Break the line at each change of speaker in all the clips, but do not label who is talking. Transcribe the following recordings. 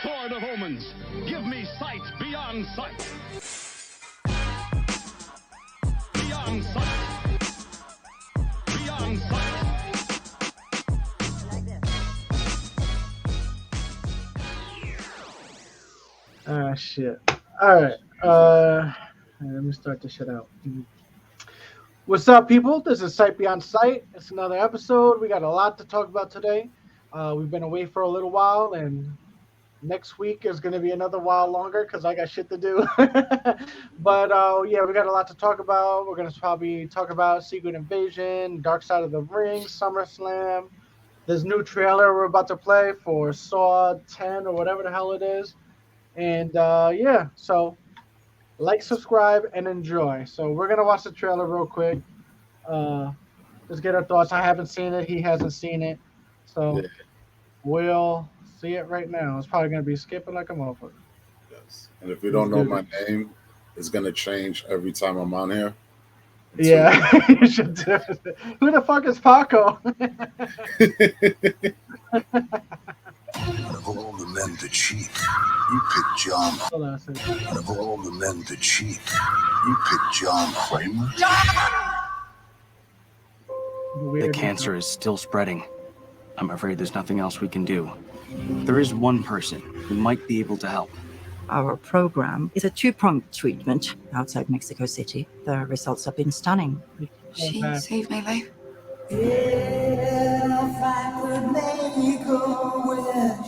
Sword of omens, give me sight beyond sight. Beyond sight. Beyond sight.
Ah, shit. All right. Let me start this shit out. What's up, people? This is Sight Beyond Sight. It's another episode. We got a lot to talk about today. We've been away for a little while, and next week is going to be another while longer because I got shit to do. But yeah, we got a lot to talk about. We're going to probably talk about Secret Invasion, Dark Side of the Ring, SummerSlam, this new trailer we're about to play for Saw 10 or whatever the hell it is. And yeah, so like, subscribe, and enjoy. So we're going to watch the trailer real quick. Just get our thoughts. I haven't seen it. He hasn't seen it. So
Yeah.
we'll see it right now. It's probably going to be skipping like a motherfucker.
Yes. And if you don't know my name, it's going to change every time I'm on here.
Yeah, you should do it. Who the fuck is Paco?
Of all the men that cheat, you pick John.
Hold on a second.
Of all the men that cheat, you pick John Kramer.
The cancer is still spreading. I'm afraid there's nothing else we can do. There is one person who might be able to help.
Our program is a two-pronged treatment outside Mexico City. The results have been stunning.
She saved my life.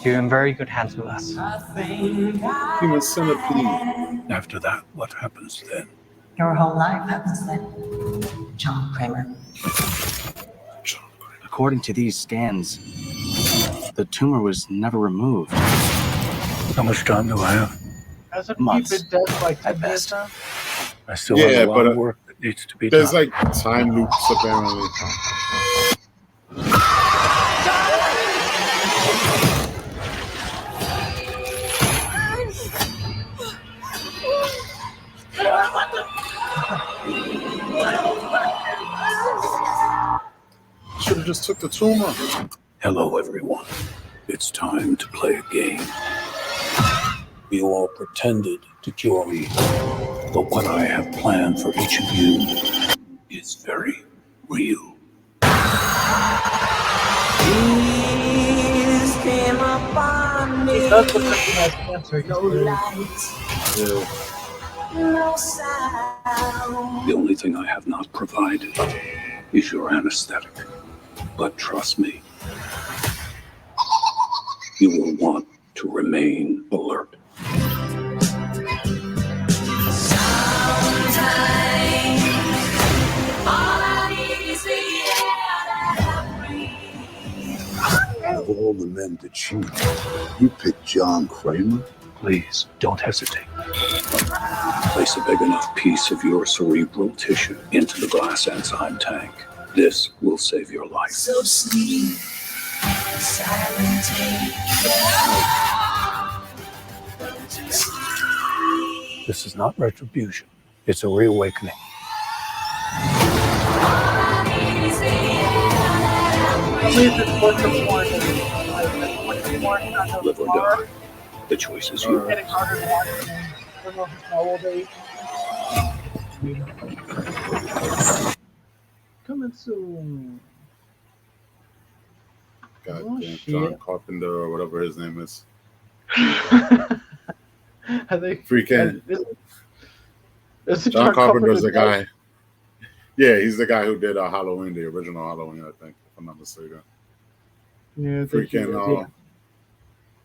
You're in very good hands with us.
Human centipede.
After that, what happens then?
Your whole life happens then. John Kramer.
According to these scans, the tumor was never removed.
How much time do I have?
Hasn't
Months,
he been dead like 10
at
years
best.
now?
I still
Yeah,
have a lot
but
of work that needs to be
There's
done.
like time loops apparently. Should have just took the tumor.
Hello, everyone. It's time to play a game. You all pretended to cure me, but what I have planned for each of you is very real.
He does look like he has cancer.
The only thing I have not provided is your anesthetic. But trust me, you will want to remain alert. Of all the men that cheat, you pick John Kramer? Please, don't hesitate. Place a big enough piece of your cerebral tissue into the glass enzyme tank. This will save your life.
So sleep,
This is not retribution. It's a reawakening. Live or die. The choice is yours.
Getting harder and harder. I don't know if it's my old age. Coming soon.
Goddamn
shit.
John Carpenter or whatever his name is.
I think
Freaking
Is
John Carpenter's the guy. Yeah, he's the guy who did Halloween, the original Halloween, I think, if I'm not mistaken.
Yeah, I think he
Freaking
is,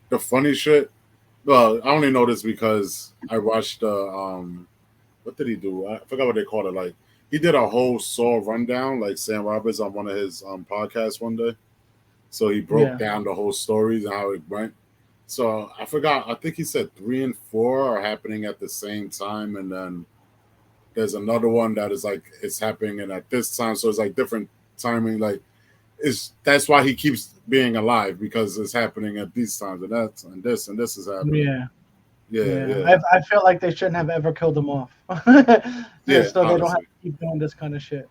the funny shit. Well, I only know this because I watched what did he do? I forgot what they called it. Like he did a whole Saw rundown, like Sam Roberts on one of his podcasts one day. So he broke down the whole stories and how it went. So I forgot. I think he said 3 and 4 are happening at the same time, and then there's another one that is like it's happening and at this time. So it's like different timing. Like that's why he keeps being alive, because it's happening at these times and that's and this is happening. Yeah.
I feel like they shouldn't have ever killed him off. So they don't have to keep doing this kind of shit.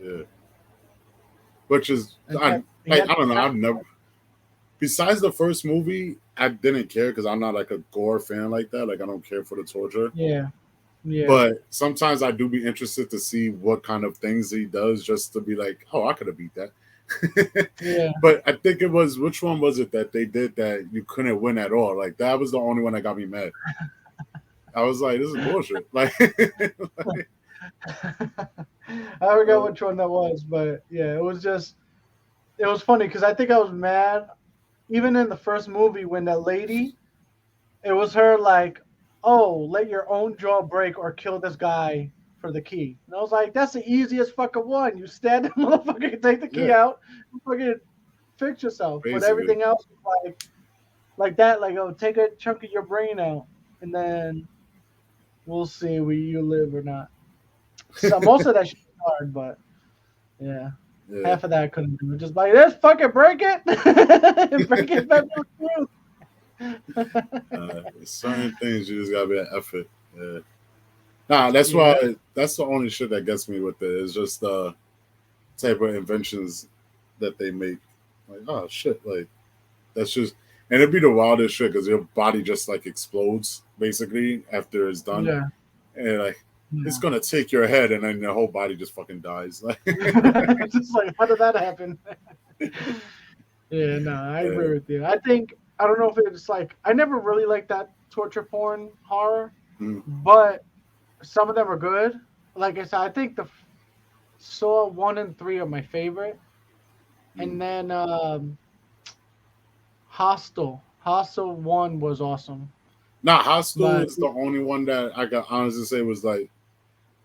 Yeah. Which is I don't know. I've never. Besides the first movie, I didn't care because I'm not like a gore fan like that. Like I don't care for the torture.
Yeah.
But sometimes I do be interested to see what kind of things he does, just to be like, oh, I could have beat that.
Yeah.
But I think it was, which one was it that they did that you couldn't win at all? Like that was the only one that got me mad. I was like, this is bullshit. Like,
I forgot which one that was, but yeah, it was funny because I think I was mad even in the first movie when that lady, it was her like, oh, let your own jaw break or kill this guy for the key. And I was like, that's the easiest fucking one. You stab the motherfucker, take the key out, fucking fix yourself.
Basically.
But everything else was like that, like, oh, take a chunk of your brain out, and then we'll see where you live or not. So most of that shit is hard, but yeah. Half of that I couldn't do. Just like, let's fucking break it. Break it back to the truth.
Certain things you just gotta be an effort. Yeah. Nah, that's why that's the only shit that gets me with it. It's just the type of inventions that they make. Like, oh shit, like that's just, and it'd be the wildest shit because your body just like explodes basically after it's done.
Yeah.
And like it's gonna take your head and then your whole body just fucking dies. Like
it's just like, how did that happen? Yeah, no, I agree with you. I think, I don't know if it's like, I never really liked that torture porn horror, but some of them are good. Like I said, I think the Saw 1 and 3 are my favorite. And then Hostel 1 was awesome.
Nah, Hostel is the only one that I can honestly say was like,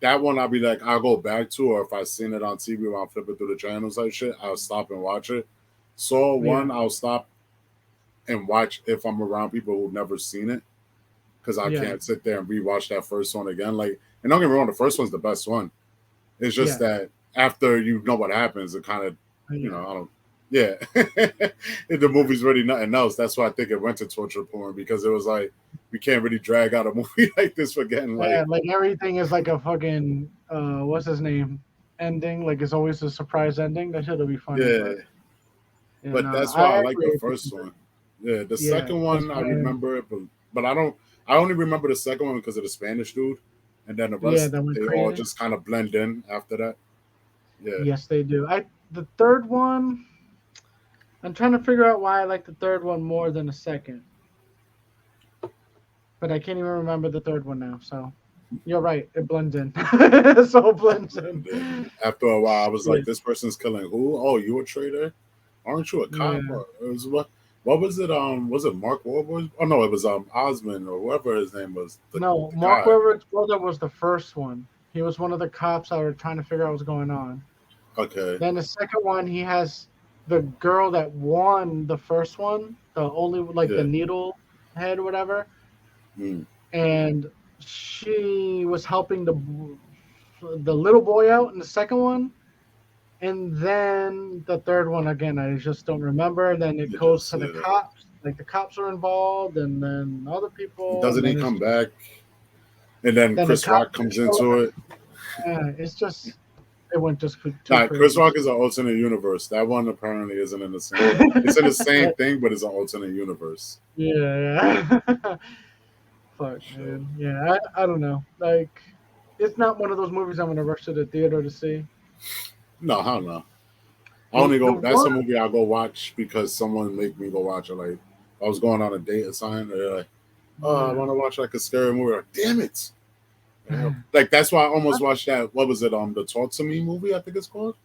that one I'll be like, I'll go back to, or if I seen it on TV while I'm flipping through the channels like shit, I'll stop and watch it. Saw 1, I'll stop and watch if I'm around people who've never seen it, because I can't sit there and rewatch that first one again. Like, and don't get me wrong, the first one's the best one. It's just that after you know what happens, it kind of, you know, I don't. Yeah, if the movie's really nothing else, that's why I think it went to torture porn, because it was like, we can't really drag out a movie like this for getting like,
like everything is like a fucking what's his name ending. Like it's always a surprise ending. That shit'll be funny.
Yeah, but that's why I like the first one. Yeah, the second one I remember it, but I only remember the second one because of the Spanish dude, and then the rest they all just kind of blend in after that. Yeah.
Yes, they do. The third one, I'm trying to figure out why I like the third one more than the second. But I can't even remember the third one now. So you're right. It blends in. So it blends in.
After a while, I was like, this person's killing who? Oh, you a traitor? Aren't you a cop? It was, what was it? Was it Mark Wahlberg? Oh, no, it was Osmond or whoever his name was.
Mark Wahlberg's brother was the first one. He was one of the cops that were trying to figure out what's going on.
Okay.
Then the second one, he has the girl that won the first one, the only the needle head or whatever. And she was helping the little boy out in the second one, and then the third one again I just don't remember. And then it goes to the cops, like the cops are involved, and then other people.
Doesn't he come back? And then Chris Rock comes into it.
Yeah, it's just it went just too
Chris Rock is an alternate universe. That one apparently isn't in the same. It's in the same thing, but it's an alternate universe.
Yeah. Fuck, man. Yeah, I don't know. Like, it's not one of those movies I'm gonna rush to the theater to see.
No, hell no. I only go. That's a movie I'll go watch because someone make me go watch it. Like, I was going on a date or something. They're like, "Oh, I want to watch like a scary movie." Like, damn it! Like that's why I almost watched that. What was it? The Talk to Me movie, I think it's called.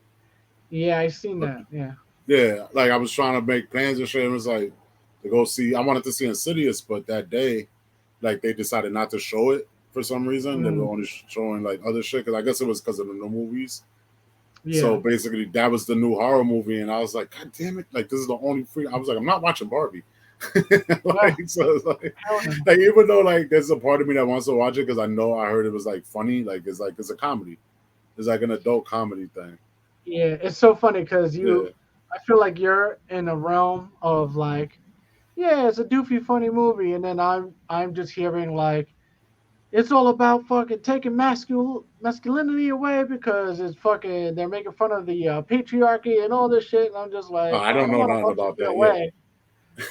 Yeah, I seen that. Yeah.
Yeah, like I was trying to make plans and shit. It was like to go see. I wanted to see Insidious, but that day, like they decided not to show it for some reason. They were only showing like other shit because I guess it was because of the new movies. Yeah. So basically, that was the new horror movie, and I was like, God damn it! Like this is the only free. I was like, I'm not watching Barbie. So it's like even though like there's a part of me that wants to watch it because I know I heard it was like funny, like it's a comedy, it's like an adult comedy thing.
Yeah, it's so funny because I feel like you're in a realm of like, yeah, it's a doofy funny movie, and then I'm just hearing like, it's all about fucking taking masculinity away because it's fucking they're making fun of the patriarchy and all this shit, and I'm just like,
I don't know nothing about that.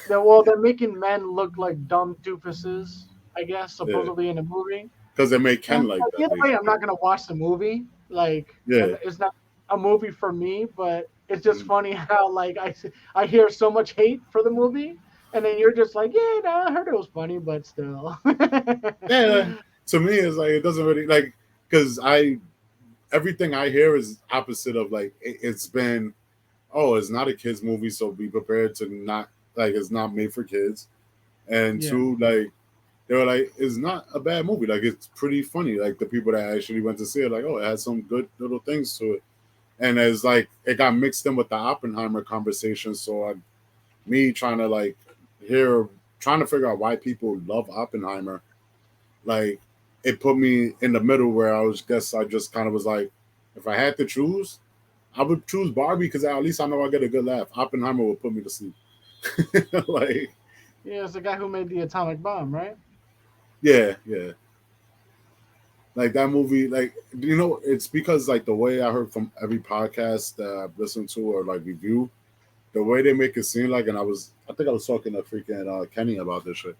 they're making men look like dumb doofuses, I guess, supposedly in the movie.
Because they make Ken
And
like that.
either way, I'm not gonna watch the movie. Like,
Yeah.
it's not a movie for me. But it's just
Mm.
funny how like I hear so much hate for the movie, and then you're just like, yeah, no, I heard it was funny, but still.
Yeah. To me, it's like it doesn't really like because everything I hear is opposite of like it's been. Oh, it's not a kids movie, so be prepared to not like it's not made for kids. And
Yeah.
two, like they were like, it's not a bad movie. Like it's pretty funny. Like the people that actually went to see it, like, oh, it had some good little things to it. And it's like it got mixed in with the Oppenheimer conversation. So me trying to like trying to figure out why people love Oppenheimer, like it put me in the middle where I just kind of was like, if I had to choose, I would choose Barbie because at least I know I get a good laugh. Oppenheimer would put me to sleep. Like,
Yeah, it's the guy who made the atomic bomb, right?
yeah. Like that movie, like it's because like the way I heard from every podcast that I've listened to or like review, the way they make it seem like, and I think I was talking to freaking Kenny about this shit.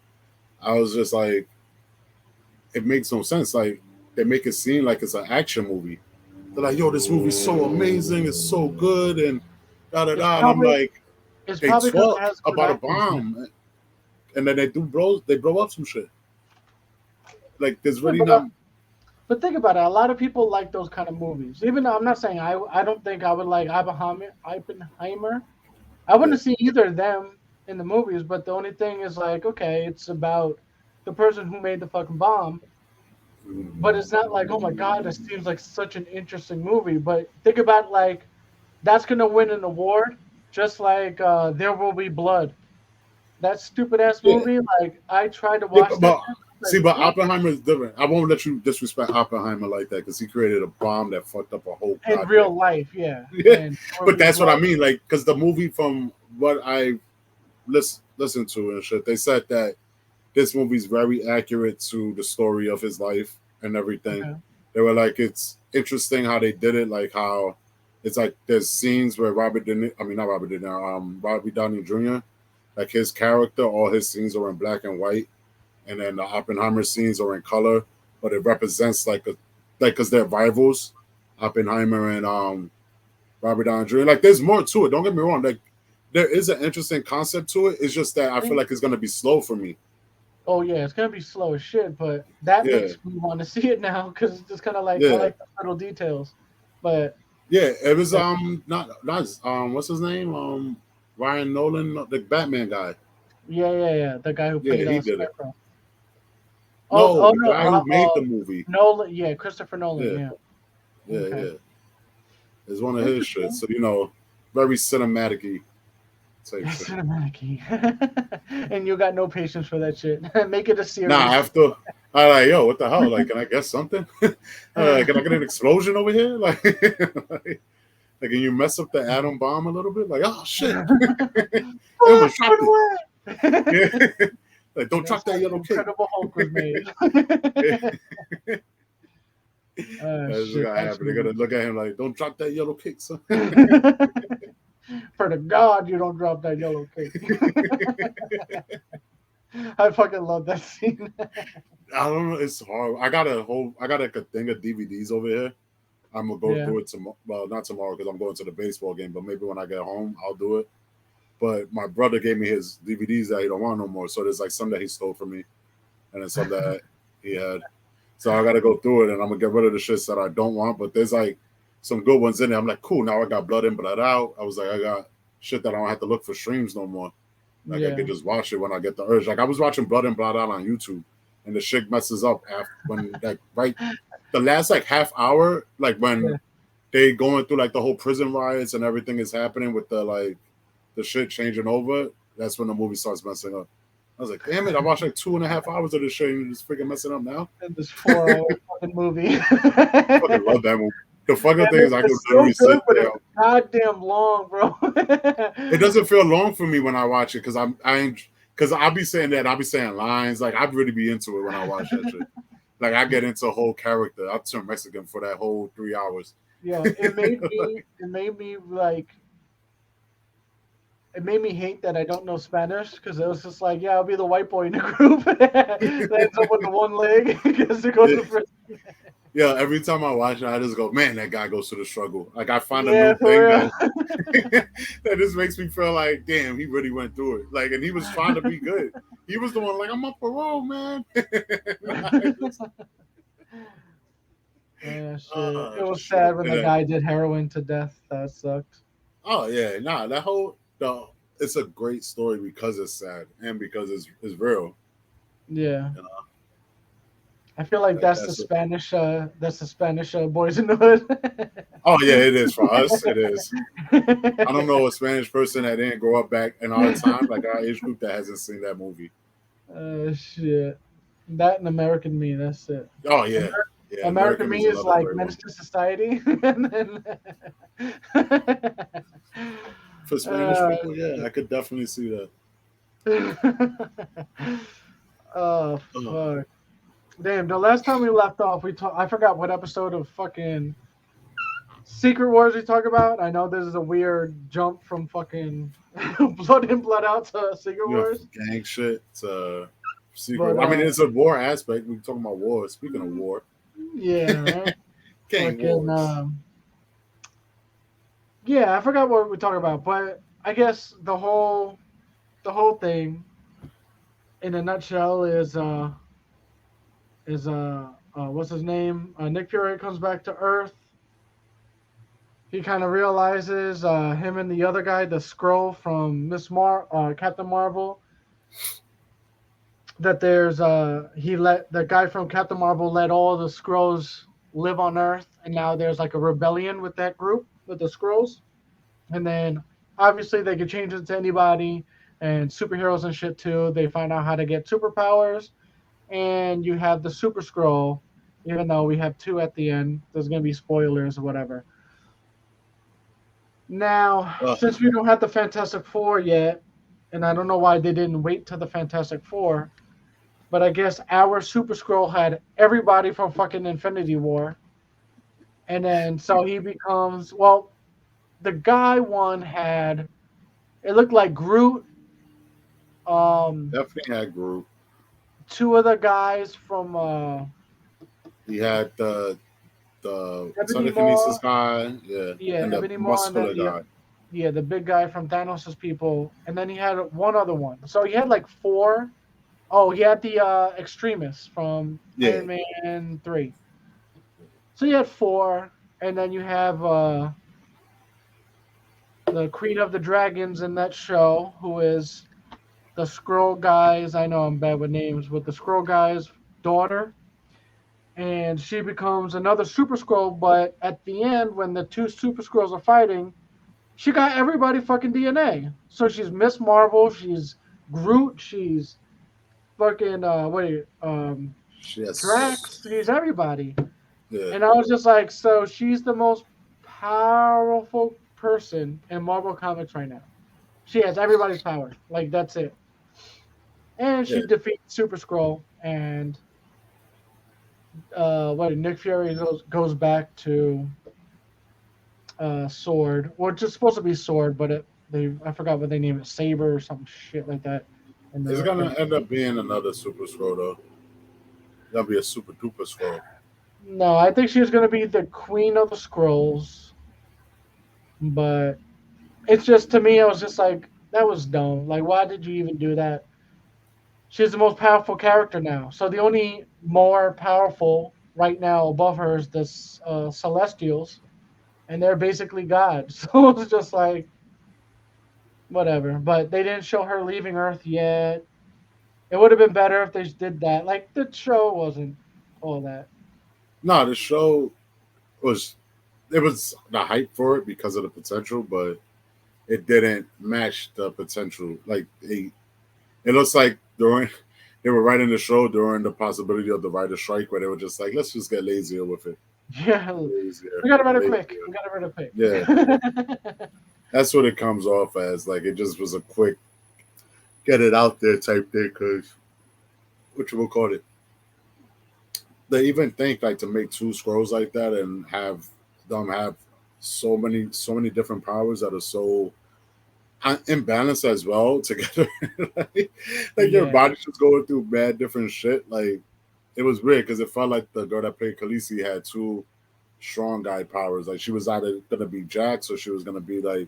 I was just like, it makes no sense. Like they make it seem like it's an action movie. They're like, yo, this movie's so amazing, it's so good, and da da da. And I'm like,
It's
they
probably 'cause it
talk
has good
about a
actors.
bomb, and then they blow up some shit. Like there's really
but,
not.
But think about it. A lot of people like those kind of movies. Even though I'm not saying I don't think I would like Oppenheimer. I wouldn't see either of them in the movies. But the only thing is like, okay, it's about the person who made the fucking bomb. But it's not like, oh my god, this seems like such an interesting movie. But think about like that's gonna win an award, just like There Will Be Blood. That stupid ass
Yeah.
movie. Like I tried to
Yeah,
watch that.
but
Like,
but
what?
Oppenheimer is different. I won't let you disrespect Oppenheimer like that because he created a bomb that fucked up a whole.
In
goddamn-
real life, yeah.
Yeah,
And
but that's what I mean. Like, because the movie, from what I listened to and shit, they said that this movie's very accurate to the story of his life and everything.
Okay.
They were like, it's interesting how they did it, like how it's like there's scenes where Robbie Downey Jr., like his character, all his scenes are in black and white, and then the Oppenheimer scenes are in color, but it represents like because they're rivals, Oppenheimer and Robert Downey Jr. Like there's more to it. Don't get me wrong. Like there is an interesting concept to it. It's just that I feel like it's gonna be slow for me.
Oh yeah, it's gonna be slow as shit, but that
Yeah.
makes me want to see it now because it's just kind of like
Yeah.
I like the little details. But
Yeah, it was not what's his name, Ryan Nolan, the Batman guy.
yeah, the guy who
Yeah,
played
he did it.
Scarecrow.
No, the guy who made the movie.
Nolan, yeah, Christopher Nolan,
Yeah.
Okay.
It's one of his shit. So very cinematic-y type
yeah.
shit.
Cinematic, and you got no patience for that shit. Make it a series.
Nah, after I like, yo, what the hell? Like, can I guess something? Can I get an explosion over here? Like, can you mess up the atom bomb a little bit? Like, oh shit!
Oh,
Dropped
run away!
it. Yeah. Like, don't drop that yellow cake.
Incredible Hulk was made.
That's
Shit,
gonna happen. They're gonna look at him like, don't drop that yellow cake, son.
For the God, you don't drop that yellow cake. I fucking love that scene.
I don't know. It's hard. I got like a thing of DVDs over here. I'm gonna go through it tomorrow. Well, not tomorrow because I'm going to the baseball game. But maybe when I get home, I'll do it. But my brother gave me his DVDs that he don't want no more. So there's like some that he stole from me, and then some that he had. So I got to go through it, and I'm gonna get rid of the shits that I don't want. But there's like some good ones in there. I'm like, cool. Now I got Blood In, Blood Out. I was like, I got shit that I don't have to look for streams no more. Like I can just watch it when I get the urge. Like I was watching Blood In, Blood Out on YouTube, and the shit messes up after when like the last like half hour, like when they going through like the whole prison riots and everything is happening with the shit changing over. That's when the movie starts messing up. I was like, damn it! I watched like 2.5 hours of this shit, and you're just freaking messing up now.
And this 4-hour fucking movie.
I fucking love that movie. The fucking thing is, I could literally sit there.
Goddamn long, bro.
It doesn't feel long for me when I watch it because I'll be saying that, I'll be saying lines, like I'd really be into it when I watch that shit. Like I get into a whole character. I'll turn Mexican for that whole 3 hours.
Yeah, it made me like it made me hate that I don't know Spanish because it was just like, yeah, I'll be the white boy in the group that ends up with the one leg because it goes to prison.
Yeah, every time I watch it, I just go, man, that guy goes through the struggle. Like I find a
Yeah,
new
for
thing
real.
that just makes me feel like, damn, he really went through it. Like, and he was trying to be good. He was the one like, I'm up parole, man.
Yeah, shit.
Oh,
It was
shit.
sad when the
Yeah.
guy did heroin to death. That sucked.
Oh yeah, nah, it's a great story because it's sad and because it's real.
Yeah.
You know?
I feel like
That's
that's the Spanish Boys in the Hood.
Oh yeah, it is for us. It is. I don't know a Spanish person that didn't grow up back in our time, like our age group, that hasn't seen that movie.
Shit. That and American Me, that's it.
Oh yeah, yeah.
American Me is
another
like
great one.
Menace to Society. And then
For Spanish people, yeah, I could definitely see that.
Oh fuck. Damn, the last time we left off, I forgot what episode of fucking Secret Wars we talk about. I know this is a weird jump from fucking Blood In, Blood Out to Secret Wars.
Gang shit. Secret.
But,
I mean, it's a war aspect. We're talking about war. Speaking of war,
Yeah, right?
gang
Fucking,
wars.
yeah, I forgot what we talked about, but I guess the whole thing in a nutshell is what's his name? Nick Fury comes back to Earth. He kind of realizes him and the other guy, the Skrull from Captain Marvel, that there's the guy from Captain Marvel let all the Skrulls live on Earth, and now there's like a rebellion with that group with the Skrulls, and then obviously they can change into anybody and superheroes and shit too. They find out how to get superpowers, and you have the Super Skrull. Even though we have two at the end, there's gonna be spoilers or whatever. Now, since we don't have the Fantastic Four yet, and I don't know why they didn't wait till the Fantastic Four, but I guess our Super Skrull had everybody from fucking Infinity War. And then, so he becomes, well, the guy one had, it looked like Groot.
Definitely had Groot.
Two other guys from,
He had the
Ebony
telekinesis guy, yeah, and the
Ebony Maw,
muscular
and then,
guy.
Yeah, the big guy from Thanos' people. And then he had one other one. So he had like four. Oh, he had the Extremis from Iron Man 3. So you had four. And then you have the Queen of the Dragons in that show, who is the Skrull guy's, I know I'm bad with names, but the Skrull guy's daughter. And she becomes another Super Skrull, but at the end, when the two Super Skrulls are fighting, she got everybody fucking DNA. So she's Miss Marvel, she's Groot, she's fucking Drax, she's everybody.
Yeah.
And I was just like, so she's the most powerful person in Marvel Comics right now. She has everybody's power. Like, that's it. And she defeats Super Skrull, and Nick Fury goes back to Sword, which is supposed to be Sword, but I forgot what they named it, Saber or some shit like that. And
It's gonna end up being another Super Skrull though. That'll be a Super Duper Skrull.
No, I think she was gonna be the Queen of the Skrulls, but it's just, to me, I was just like, that was dumb. Like, why did you even do that? She's the most powerful character now. So the only more powerful right now above her is the Celestials, and they're basically gods. So it was just like, whatever. But they didn't show her leaving Earth yet. It would have been better if they did that. Like, the show wasn't all that.
No, the show was the hype for it because of the potential, but it didn't match the potential. Like it looks like they were writing the show during the possibility of the writer's strike, where they were just like, let's just get lazier with it.
Yeah, we got to write it quick.
Yeah, that's what it comes off as. Like, it just was a quick get it out there type thing. Because what you will call it? They even think like to make two Skrulls like that and have them have so many different powers that are so imbalanced as well together. like your body's just going through bad different shit. Like it was weird because it felt like the girl that played Khaleesi had two strong guy powers. Like she was either gonna be Jax or she was gonna be like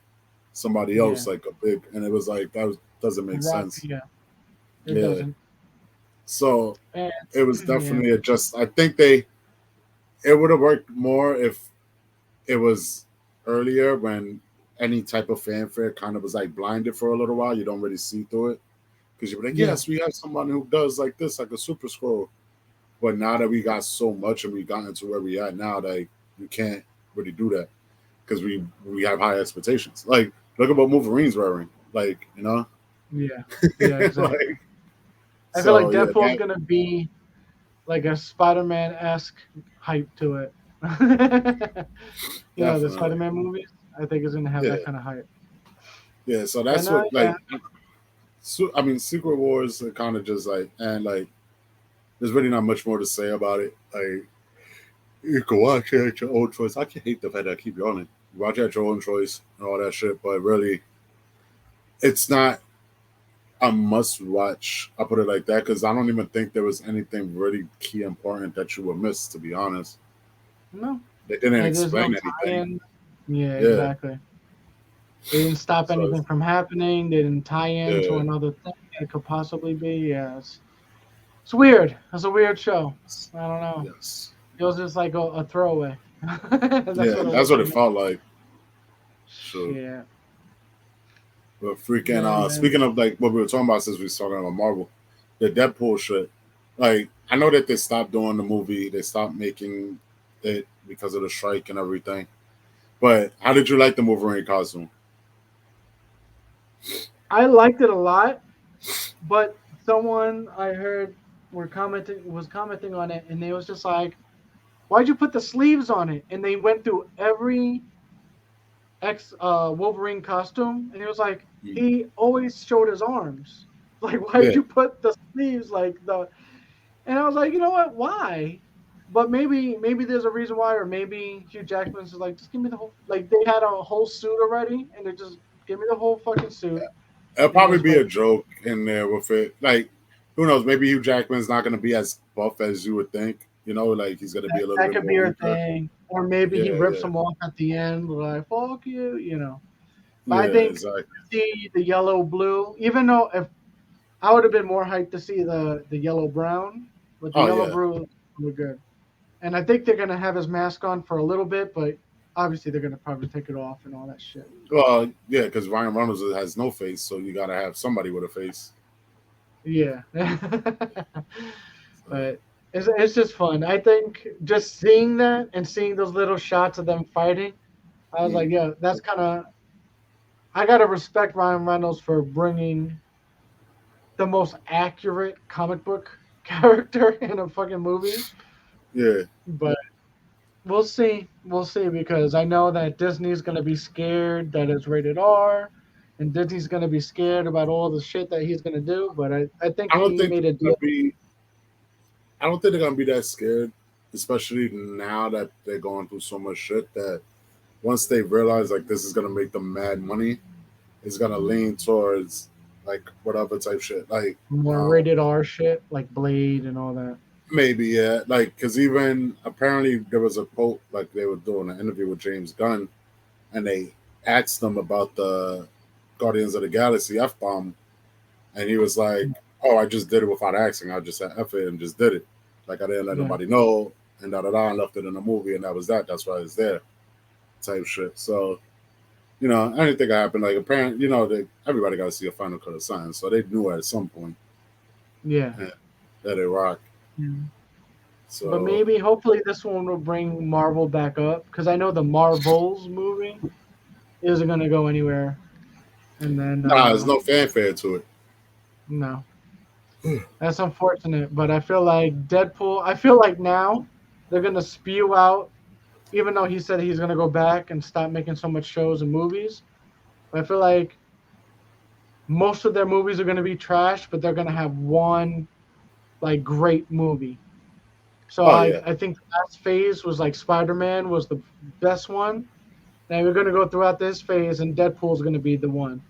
somebody else, like a big. And it was like doesn't make sense.
Yeah, it doesn't.
So it was definitely I think it would have worked more if it was earlier when any type of fanfare kind of was like blinded for a little while. You don't really see through it because you're like, yes, we have someone who does like this, like a super scroll. But now that we got so much and we gotten to where we at now, that you can't really do that because we have high expectations. Like, look at what Wolverine's wearing. Like, you know?
Yeah, exactly. I feel like Deadpool's gonna be like a Spider-Man-esque hype to it. You know, the Spider-Man movies. I think is gonna have that kind of hype.
Yeah, so that's what like. So, I mean, Secret Wars are kind of just like, and like, there's really not much more to say about it. Like, you can watch it at your own choice. I can hate the fact that I keep yawning. Watch it at your own choice and all that shit, but really, it's not a must watch. I'll put it like that because I don't even think there was anything really key important that you would miss, to be honest.
No.
They didn't explain anything.
Yeah, exactly. They didn't stop anything from happening. They didn't tie in to another thing it could possibly be. Yeah, it's weird. It's a weird show. I don't know.
Yes.
It was just like a throwaway.
That's what it felt like. So,
yeah.
But freaking, speaking of like what we were talking about since we were talking about Marvel, the Deadpool shit. Like, I know that they stopped doing the movie. They stopped making it because of the strike and everything. But how did you like the Wolverine costume?
I liked it a lot, but someone I heard was commenting on it, and they was just like, "Why'd you put the sleeves on it?" And they went through every Wolverine costume, and he was like, he always showed his arms. Like, why did you put the sleeves like the? And I was like, you know what? Why? But maybe there's a reason why, or maybe Hugh Jackman's like, just give me the whole. Like they had a whole suit already, and they just give me the whole fucking suit.
It'll probably be a joke in there with it. Like, who knows? Maybe Hugh Jackman's not going to be as buff as you would think. You know, like he's going to be a little bit more. That could be your
thing. Or maybe he rips him off at the end, like, fuck you, you know. But I think see the yellow blue, even though if I would have been more hyped to see the yellow brown, but the yellow blue were good. And I think they're going to have his mask on for a little bit, but obviously they're going to probably take it off and all that shit.
Well, yeah, because Ryan Reynolds has no face, so you got to have somebody with a face.
Yeah. But it's just fun. I think just seeing that and seeing those little shots of them fighting, I was like, yeah, that's kind of... I got to respect Ryan Reynolds for bringing the most accurate comic book character in a fucking movie.
Yeah.
But we'll see. We'll see, because I know that Disney's going to be scared that it's rated R, and Disney's going to be scared about all the shit that he's going to do. But I think he made a deal.
I don't think they're going to be that scared, especially now that they're going through so much shit that once they realize like this is going to make them mad money, it's going to lean towards like whatever type shit. Like
more rated R shit, like Blade and all that.
Maybe, yeah. Like, because even apparently there was a quote, like they were doing an interview with James Gunn, and they asked him about the Guardians of the Galaxy F-bomb, and he was like, oh, I just did it without asking. I just said F it and just did it. Like, I didn't let nobody know, and and left it in the movie, and that was that. That's why it's there, type shit. So, you know, anything could happen. Like, apparently, you know, everybody got to see a final cut of science, so they knew at some point.
Yeah.
That it rocked.
Yeah.
So,
but maybe, hopefully, this one will bring Marvel back up, because I know the Marvels movie isn't going to go anywhere. And then
there's no fanfare to it.
No, that's unfortunate. But I feel like Deadpool. I feel like now they're going to spew out, even though he said he's going to go back and stop making so much shows and movies. But I feel like most of their movies are going to be trash, but they're going to have one like great movie. So I think the last phase was like Spider-Man was the best one. Now we're going to go throughout this phase, and Deadpool's going to be the one.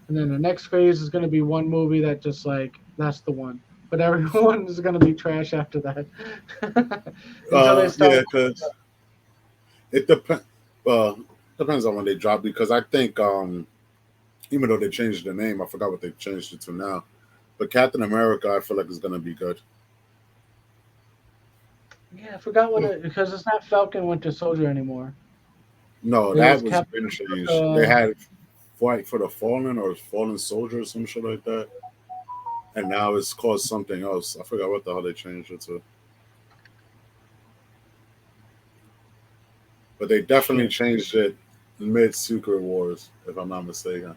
and then the next phase is going to be one movie that just like that's the one. But everyone is going to be trash after that. Until they start.
Yeah, because it depends. Depends on when they drop. Because I think, even though they changed the name, I forgot what they changed it to now. But Captain America, I feel like is going to be good.
Yeah, I forgot what it because it's not Falcon Winter Soldier anymore.
No,
It
that
was
was been changed. They had Fight for the Fallen or Fallen Soldier or some shit like that. And now it's called something else. I forgot what the hell they changed it to. But they definitely changed it mid Secret Wars, if I'm not mistaken.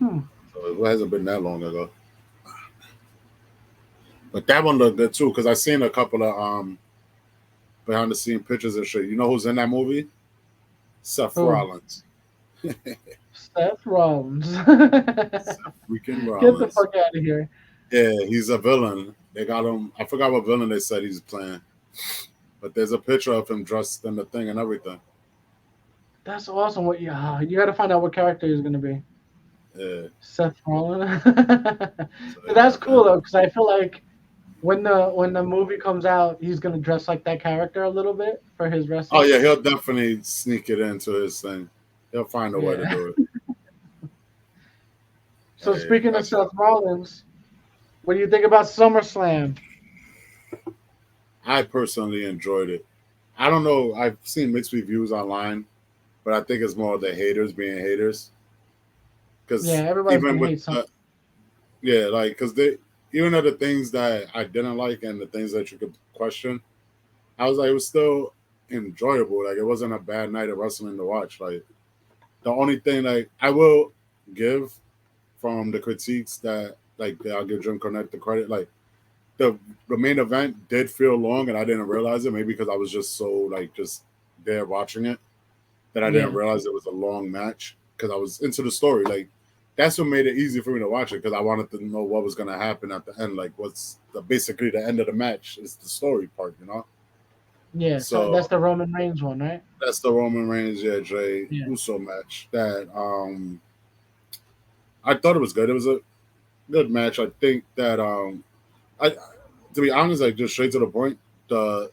So it hasn't been that long ago. But that one looked good too, because I seen a couple of behind the scene pictures and shit. You know who's in that movie? Seth Rollins.
Seth Rollins.
Seth freaking Rollins.
Get the fuck out of here.
Yeah, he's a villain. They got him. I forgot what villain they said he's playing. But there's a picture of him dressed in the thing and everything.
That's awesome. What you got to find out what character he's going to be.
Yeah.
Seth Rollins. That's cool though, because I feel like when the movie comes out, he's going to dress like that character a little bit for his wrestling.
Oh yeah, he'll definitely sneak it into his thing. He'll find a way to do it.
So speaking of Seth Rollins, what do you think about SummerSlam?
I personally enjoyed it. I don't know. I've seen mixed reviews online, but I think it's more the haters being haters. Because
everybody's gonna hate something.
Because they even though the things that I didn't like and the things that you could question, I was like, it was still enjoyable. Like it wasn't a bad night of wrestling to watch. Like the only thing like I will give from the critiques that like I'll give Jim Cornette the credit. Like the main event did feel long and I didn't realize it. Maybe because I was just so like just there watching it that I didn't realize it was a long match because I was into the story. Like that's what made it easy for me to watch it because I wanted to know what was going to happen at the end. Like what's basically the end of the match is the story part, you know?
Yeah, so that's the Roman Reigns one, right?
That's the Roman Reigns, Jey Uso match. That I thought it was good. It was a good match. I think that to be honest, like just straight to the point, the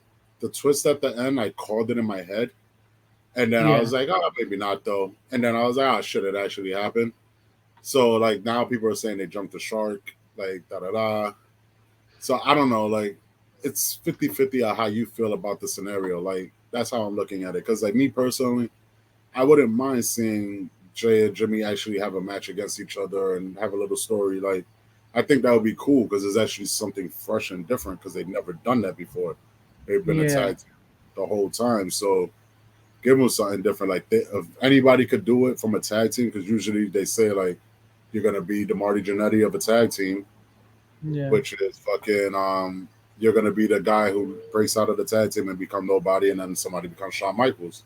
twist at the end, I called it in my head. And then I was like, oh, maybe not though. And then I was like, oh shit, it actually happened. So like now people are saying they jumped the shark, like da-da-da. So I don't know, like it's 50-50 on how you feel about the scenario. Like that's how I'm looking at it. Because like me personally, I wouldn't mind seeing Jay and Jimmy actually have a match against each other and have a little story. Like I think that would be cool because it's actually something fresh and different because they've never done that before. They've been a tag team the whole time. So give them something different. Like if anybody could do it from a tag team, because usually they say like you're gonna be the Marty Jannetty of a tag team, which is fucking you're gonna be the guy who breaks out of the tag team and become nobody, and then somebody becomes Shawn Michaels.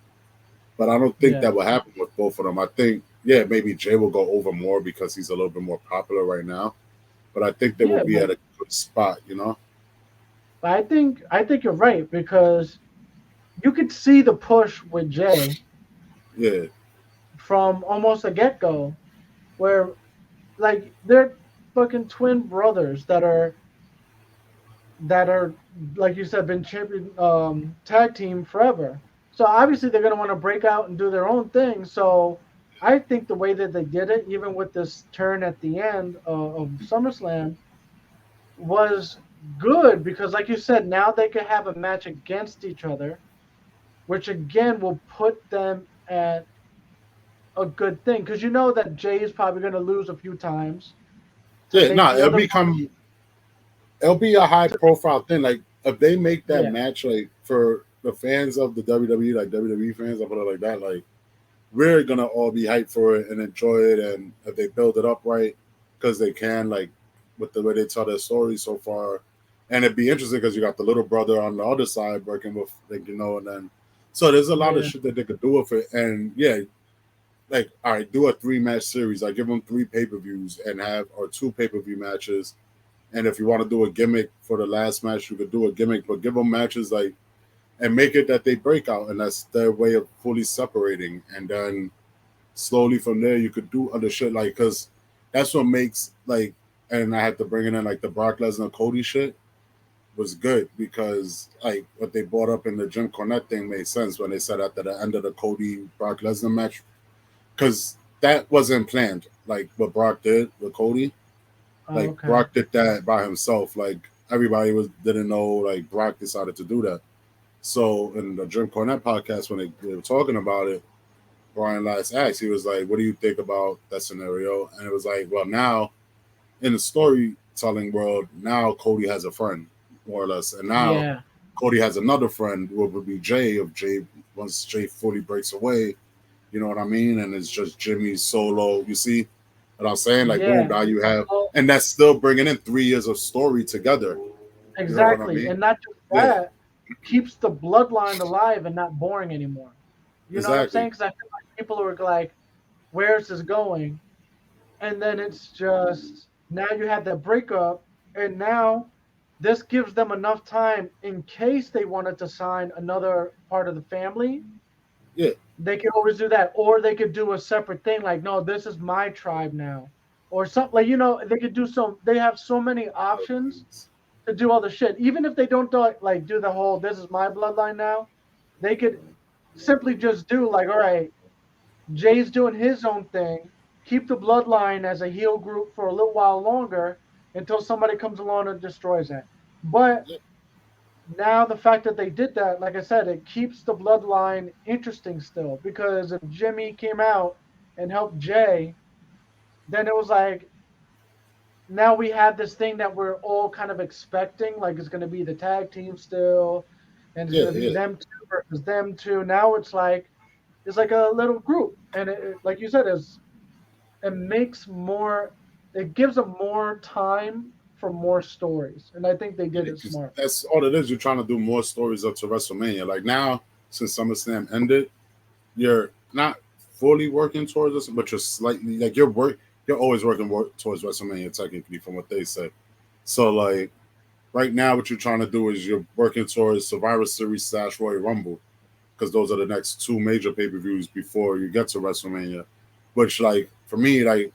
But I don't think that will happen with both of them. I think maybe Jay will go over more because he's a little bit more popular right now. But I think they will be at a good spot, you know.
But I think you're right because you could see the push with Jay. From almost a get-go, where like they're fucking twin brothers that are like you said been champion tag team forever. So obviously they're gonna want to break out and do their own thing. So I think the way that they did it, even with this turn at the end of SummerSlam, was good because, like you said, now they can have a match against each other, which again will put them at a good thing because you know that Jay is probably going to lose a few times.
It'll be a high profile thing. Like if they make that match, like for the fans of the WWE, like WWE fans, I put it like that, like we're gonna all be hyped for it and enjoy it. And if they build it up right, because they can, like with the way they tell their story so far, and it'd be interesting because you got the little brother on the other side working with, like, you know, and then so there's a lot of shit that they could do with it. And like all right, do a 3-match series. Like give them 3 pay-per-views and have or 2 pay-per-view matches. And if you want to do a gimmick for the last match, you could do a gimmick, but give them matches like and make it that they break out, and that's their way of fully separating. And then slowly from there, you could do other shit. Like, because that's what makes like, and I had to bring it in like the Brock Lesnar Cody shit was good because like what they brought up in the Jim Cornette thing made sense when they said at the end of the Cody Brock Lesnar match, because that wasn't planned. Like what Brock did with Cody, like
okay.
Brock did that by himself. Like everybody didn't know like Brock decided to do that. So in the Jim Cornette podcast when they were talking about it, Brian last asked, he was like, "What do you think about that scenario?" And it was like, well, now in the storytelling world, now Cody has a friend, more or less, and now Cody has another friend, who would be Jay. If Jay once Jay fully breaks away, you know what I mean, and it's just Jimmy Solo. You see what I'm saying? Like, boom, now you have, and that's still bringing in 3 years of story together.
Exactly,
You know what I mean?
and not just that, keeps the bloodline alive and not boring anymore. You know what I'm saying? Because I feel like people are like, "Where's this going?" And then it's just now you have that breakup, and now this gives them enough time in case they wanted to sign another part of the family.
Yeah,
they could always do that, or they could do a separate thing like, "No, this is my tribe now," or something like they could do so. They have so many options to do all the shit. Even if they don't do the whole "this is my bloodline now," they could simply just do like, all right, Jay's doing his own thing, keep the bloodline as a heel group for a little while longer until somebody comes along and destroys it. But now the fact that they did that, like I said, it keeps the bloodline interesting still, because if Jimmy came out and helped Jay, then it was like, now we have this thing that we're all kind of expecting, like it's going to be the tag team still, and it's going to be them two versus them two. Now it's like a little group, and it, like you said, it gives them more time for more stories, and I think they did it smart.
That's all it is. You're trying to do more stories up to WrestleMania. Like now, since SummerSlam ended, you're not fully working towards this, but you're slightly like you're always working towards WrestleMania technically, from what they say. So like right now, what you're trying to do is you're working towards Survivor Series / Royal Rumble, because those are the next two major pay-per-views before you get to WrestleMania. Which like for me, like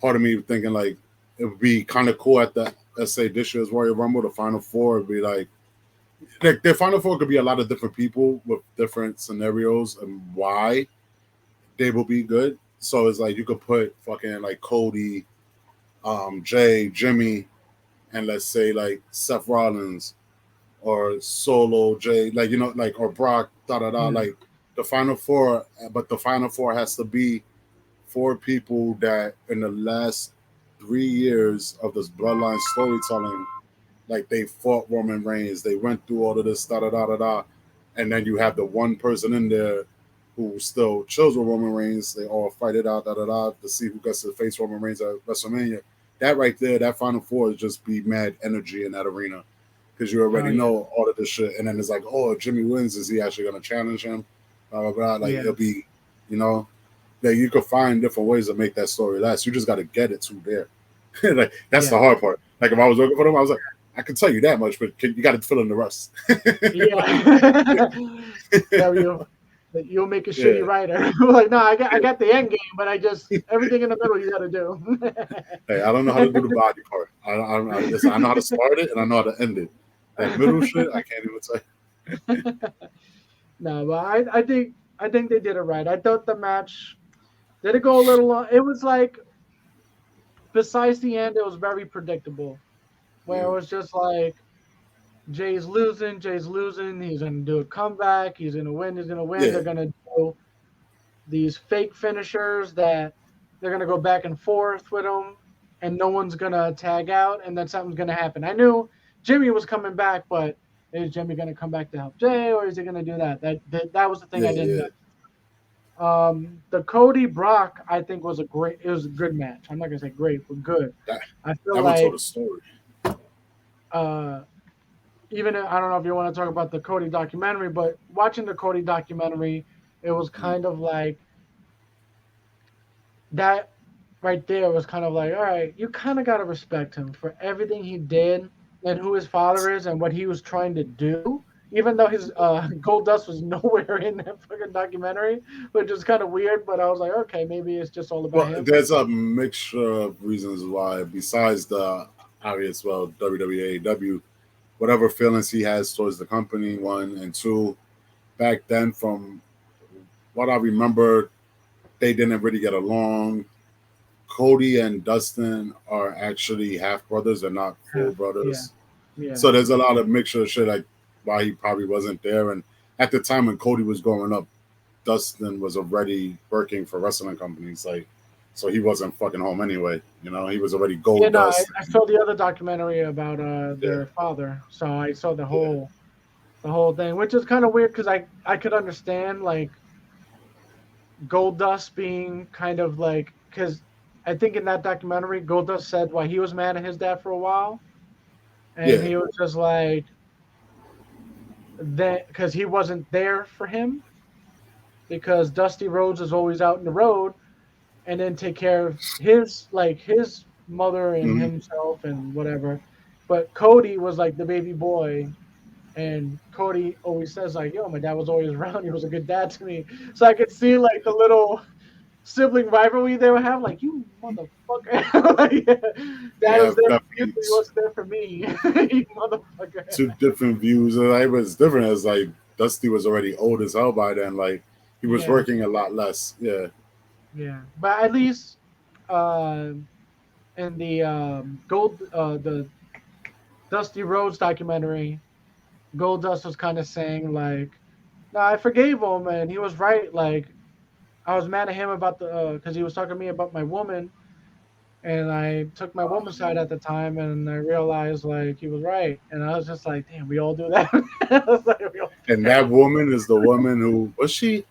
part of me thinking like it would be kind of cool at the, let's say this year's Royal Rumble, the Final Four would be like the Final Four could be a lot of different people with different scenarios and why they will be good. So it's like you could put fucking like Cody, Jay, Jimmy, and let's say like Seth Rollins or Solo, Jay, like like or Brock, like the Final Four, but the Final Four has to be 4 people that in the last 3 years of this bloodline storytelling, like they fought Roman Reigns, they went through all of this, and then you have the one person in there who still chills with Roman Reigns. They all fight it out, to see who gets to face Roman Reigns at WrestleMania. That right there, that Final Four is just be mad energy in that arena, because you already know all of this shit. And then it's like, oh, if Jimmy wins, is he actually going to challenge him? Blah, blah, blah. Like it'll be, that you could find different ways to make that story last. You just got to get it to there. Like that's the hard part. Like if I was looking for them, I was like, I can tell you that much, but you got to fill in the rest.
You'll make a shitty writer. Like, no, I got the end game, but everything in the middle you got to do.
Hey, I don't know how to do the body part. I know how to start it and I know how to end it. That middle shit, I can't even say.
No, but I think they did it right. I thought the match did it go a little long. It was like, besides the end, it was very predictable, where it was just like, Jay's losing. He's going to do a comeback. He's going to win. Yeah. They're going to do these fake finishers that they're going to go back and forth with him, and no one's going to tag out, and then something's going to happen. I knew Jimmy was coming back, but is Jimmy going to come back to help Jay, or is he going to do that? That was the thing I didn't know. The Cody Brock, I think, was a good match. I'm not going to say great, but good. I feel like
told a story.
Even I don't know if you want to talk about the Cody documentary, but watching the Cody documentary, it was kind of like that right there was kind of like, all right, you kind of got to respect him for everything he did and who his father is and what he was trying to do. even though his Gold Dust was nowhere in that fucking documentary, which is kind of weird. But I was like, okay, maybe it's just all about
Well,
him.
there's a mixture of reasons why, besides the obvious, well, WWE, AEW, whatever feelings he has towards the company, one, and two, back then, from what I remember, they didn't really get along. Cody and Dustin are actually half brothers; they're not full brothers.
Yeah.
So there's a lot of mixture of shit, like why he probably wasn't there. And at the time when Cody was growing up, Dustin was already working for wrestling companies, like, so he wasn't fucking home anyway. You know, he was already Gold Dust.
I saw the other documentary about their father, so I saw the whole thing, which is kind of weird because I could understand like Gold Dust being kind of like, because I think in that documentary, Gold Dust said why he was mad at his dad for a while, and he was just like that because he wasn't there for him, because Dusty Rhodes is always out in the road and then take care of his mother and himself and whatever. But Cody was like the baby boy, and Cody always says like, yo, my dad was always around, he was a good dad to me. So I could see like the little sibling rivalry they would have, like, you motherfucker. Like, dad was there for you, but he wasn't there for me. You motherfucker.
Two different views. It was different as like Dusty was already old as hell by then. Like he was working a lot less. Yeah.
Yeah. But at least in the the Dusty Rhodes documentary, Goldust was kind of saying like, no, I forgave him and he was right. Like, I was mad at him about because he was talking to me about my woman, and I took my woman's side at the time, and I realized like he was right, and I was just like, damn, we all do that.
And that woman is the woman who was she?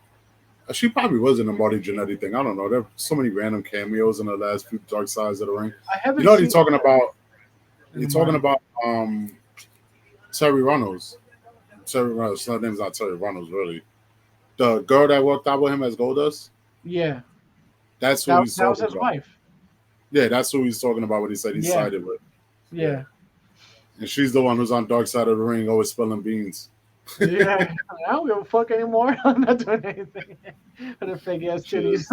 She probably was in the Marty Jannetty thing. I don't know. There are so many random cameos in the last few Dark Sides of the Ring.
I haven't.
You know what he's talking about? He's talking about Terry Runnels. Terry Runnels. Her name's not Terry Runnels, really. The girl that worked out with him as Goldust?
Yeah.
That's who he's talking about.
That was his wife.
Yeah, that's who he's talking about when he said he sided with.
Yeah.
And she's the one who's on Dark Side of the Ring, always spilling beans.
Yeah. I don't give a fuck anymore. I'm not doing anything. For the fake ass titties.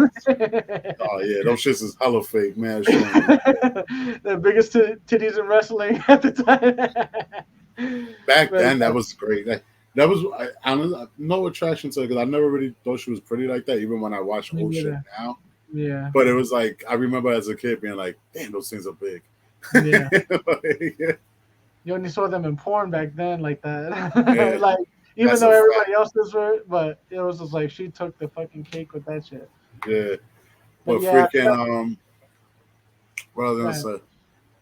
Oh, yeah. Those shits is hella fake, man.
The biggest titties in wrestling at the time.
Back then, that was great. That was I no attraction to her because I never really thought she was pretty like that, even when I watch old shit now.
Yeah.
But it was like I remember as a kid being like, damn, those things are big.
Yeah.
Yeah.
You only saw them in porn back then like that.
Yeah.
Like, even though everybody else's were, but it was just like she took the fucking cake with that shit.
Yeah. But freaking what I was gonna say.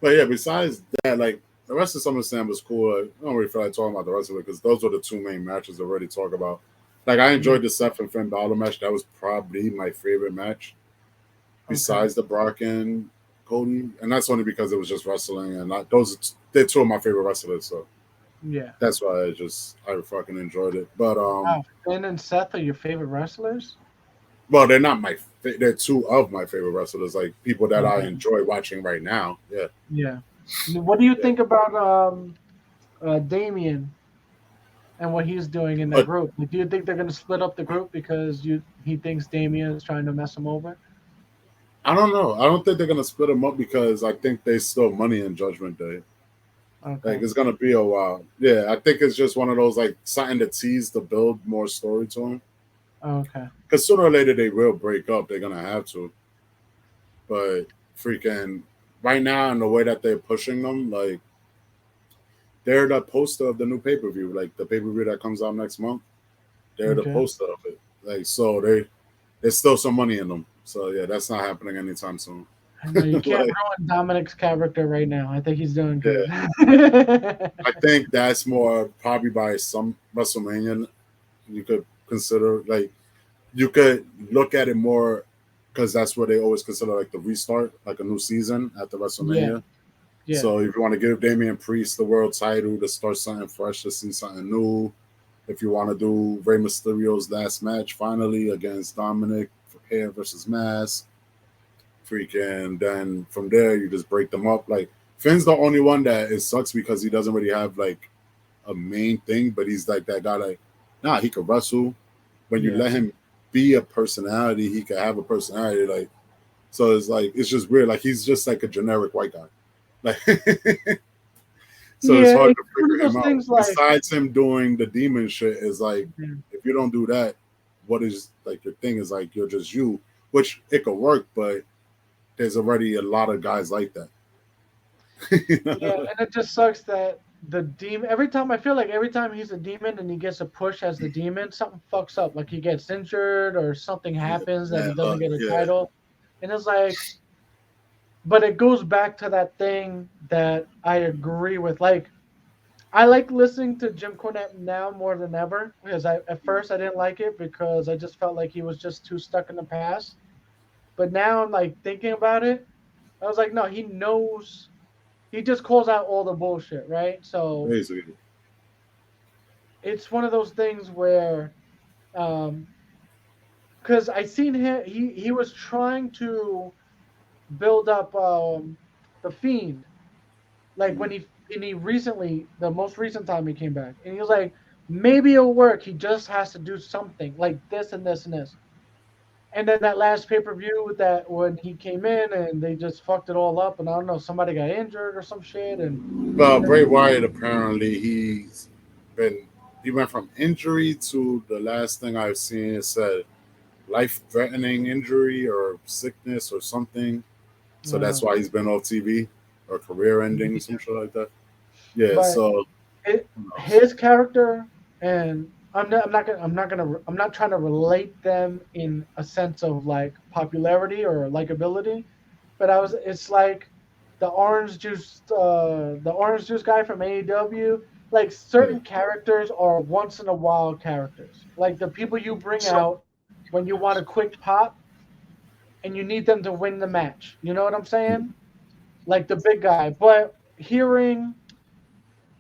But yeah, besides that, like the rest of SummerSlam was cool. I don't really feel like talking about the rest of it because those were the two main matches I already talk about. Like I enjoyed the Seth and Finn Balor match. That was probably my favorite match. Besides the Brock and Cody. And that's only because it was just wrestling and they're two of my favorite wrestlers, so
yeah.
That's why I fucking enjoyed it. But
Finn and Seth are your favorite wrestlers?
Well, they're not they're two of my favorite wrestlers, like people that I enjoy watching right now. Yeah.
Yeah. What do you think about Damian and what he's doing in that group? Like, do you think they're going to split up the group because he thinks Damian is trying to mess him over?
I don't know. I don't think they're going to split them up because I think they still money in Judgment Day. Okay. Like it's going to be a while. Yeah, I think it's just one of those like something to tease to build more story to him.
Okay.
Because sooner or later they will break up. They're going to have to. But freaking right now, and the way that they're pushing them, like they're the poster of the new pay-per-view, like the pay-per-view that comes out next month. They're the poster of it. Like so, there's still some money in them. So yeah, that's not happening anytime soon.
You can't ruin Dominic's character right now. I think he's doing good.
Yeah. I think that's more probably by some WrestleMania. You could consider like you could look at it more because that's what they always consider like the restart, like a new season at the WrestleMania. Yeah. So if you want to give Damian Priest the world title to start something fresh, to see something new, if you want to do Rey Mysterio's last match finally against Dominic for hair versus mask, freaking then from there you just break them up. Like Finn's the only one that it sucks because he doesn't really have like a main thing, but he's like that guy. Like, nah, he could wrestle. When you
Yeah.
let him be a personality, he could have a personality. Like, so it's like it's just weird. Like he's just like a generic white guy. Like, so it's
Yeah,
hard
it's
to
one of
figure him
those
out.
things like-
Besides him doing the demon shit, is like
Yeah.
if you don't do that, what is like your thing is like you're just you, which it could work, but there's already a lot of guys like that. You know?
Yeah, and it just sucks that the demon. Every time he's a demon and he gets a push as the demon, something fucks up. Like he gets injured or something happens that he doesn't get a title, and it's like. But it goes back to that thing that I agree with. Like, I like listening to Jim Cornette now more than ever because at first I didn't like it because I just felt like he was just too stuck in the past. But now I'm like thinking about it. I was like, no, he knows. He just calls out all the bullshit, right? So
Basically.
it's one of those things where, because I seen him, he was trying to build up the Fiend, like when he recently, the most recent time he came back, and he was like, maybe it'll work. He just has to do something like this and this and this. And then that last pay-per-view that when he came in and they just fucked it all up, and I don't know, somebody got injured or some shit, and
Well, Bray Wyatt apparently he went from injury to the last thing I've seen. It said life-threatening injury or sickness or something. So that's why he's been off TV or career ending, some shit like that. Yeah.
But
so
his character, and I'm not trying to relate them in a sense of like popularity or likability, but it's like the orange juice guy from AEW. Like certain characters are once in a while characters, like the people you bring out when you want a quick pop and you need them to win the match. You know what I'm saying? Like the big guy. But hearing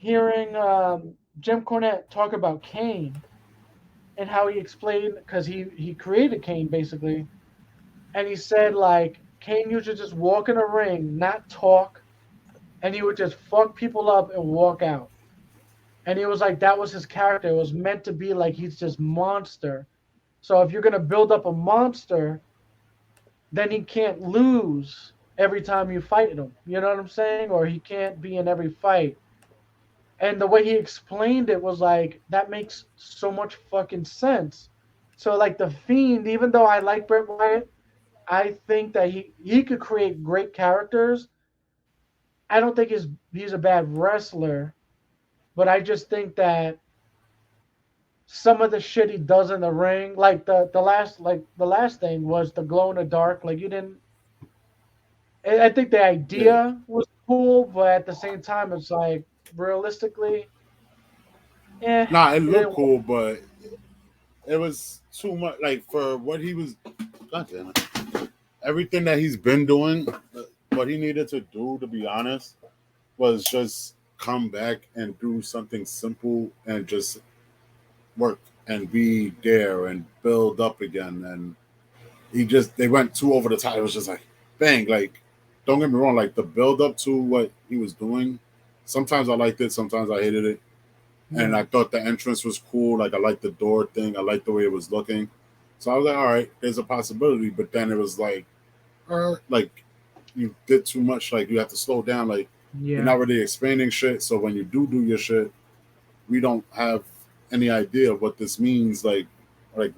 Jim Cornette talk about Kane and how he explained, because he created Kane basically, and he said like Kane used to just walk in a ring, not talk, and he would just fuck people up and walk out. And he was like, that was his character. It was meant to be like he's just monster. So if you're gonna build up a monster, then he can't lose every time you fight him. You know what I'm saying? Or he can't be in every fight. And the way he explained it was like, that makes so much fucking sense. So like the Fiend, even though I like Bret Wyatt, I think that he could create great characters. I don't think he's a bad wrestler, but I just think that some of the shit he does in the ring, like the last thing was the glow in the dark. Like you didn't. I think the idea was cool, but at the same time, it's like realistically,
Nah, it looked cool, but it was too much. Like for what he was, goddamn it, everything that he's been doing, what he needed to do, to be honest, was just come back and do something simple and just work and be there and build up again. And they went too over the top. It was just like bang. Like, don't get me wrong, like the build up to what he was doing, sometimes I liked it, sometimes I hated it. And I thought the entrance was cool. Like I liked the door thing, I liked the way it was looking. So I was like, all right, there's a possibility. But then it was like you did too much. Like you have to slow down. Like you're not really explaining shit. So when you do your shit, we don't have any idea of what this means. Like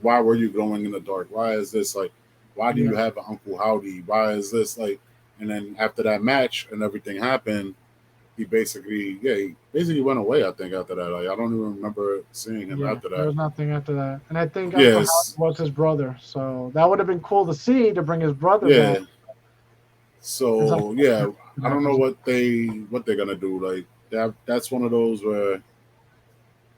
why were you glowing in the dark? Why is this like? Why do you have an Uncle Howdy? Why is this like? And then after that match and everything happened, he basically went away. I think after that, like I don't even remember seeing him after that.
There was nothing after that, and I think Uncle Howdy was his brother, so that would have been cool to see to bring his brother back.
So I don't know what they're gonna do. Like that's one of those where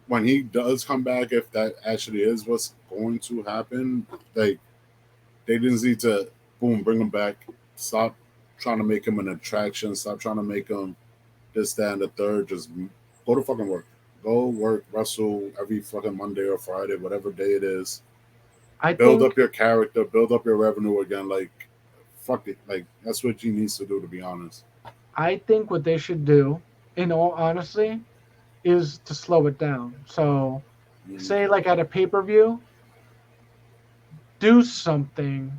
when he does come back, if that actually is what's going to happen, like they didn't need to bring him back. Stop trying to make him an attraction. Stop trying to make him this, that, and the third. Just go to fucking work. Go work, wrestle every fucking Monday or Friday, whatever day it is. Build up your character, build up your revenue again. Like, fuck it. Like, that's what he needs to do, to be honest.
I think what they should do, in all honesty, is to slow it down. So,
Mm.
say like at a pay-per-view, do something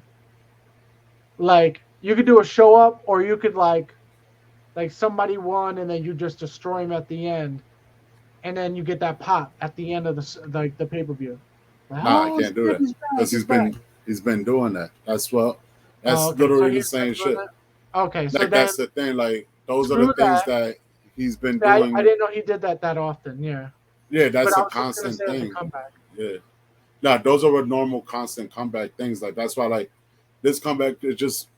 like you could do a show up, or you could like somebody won and then you just destroy him at the end, and then you get that pop at the end of the pay-per-view. Like,
Nah, I
oh,
can't do that
he's back,
because
he's back.
he's been doing that. That's
Oh, okay.
literally the
he's
same
been doing
shit.
that? Okay, so
Like
then
that's the thing. Like those are
screw
the things
that.
that he's been
I
doing.
didn't know he did that often. Yeah,
Yeah, that's
but I
a
was just gonna
constant
say as a
thing.
comeback.
Yeah. Nah, those are normal, constant comeback things. Like that's why, like this comeback is just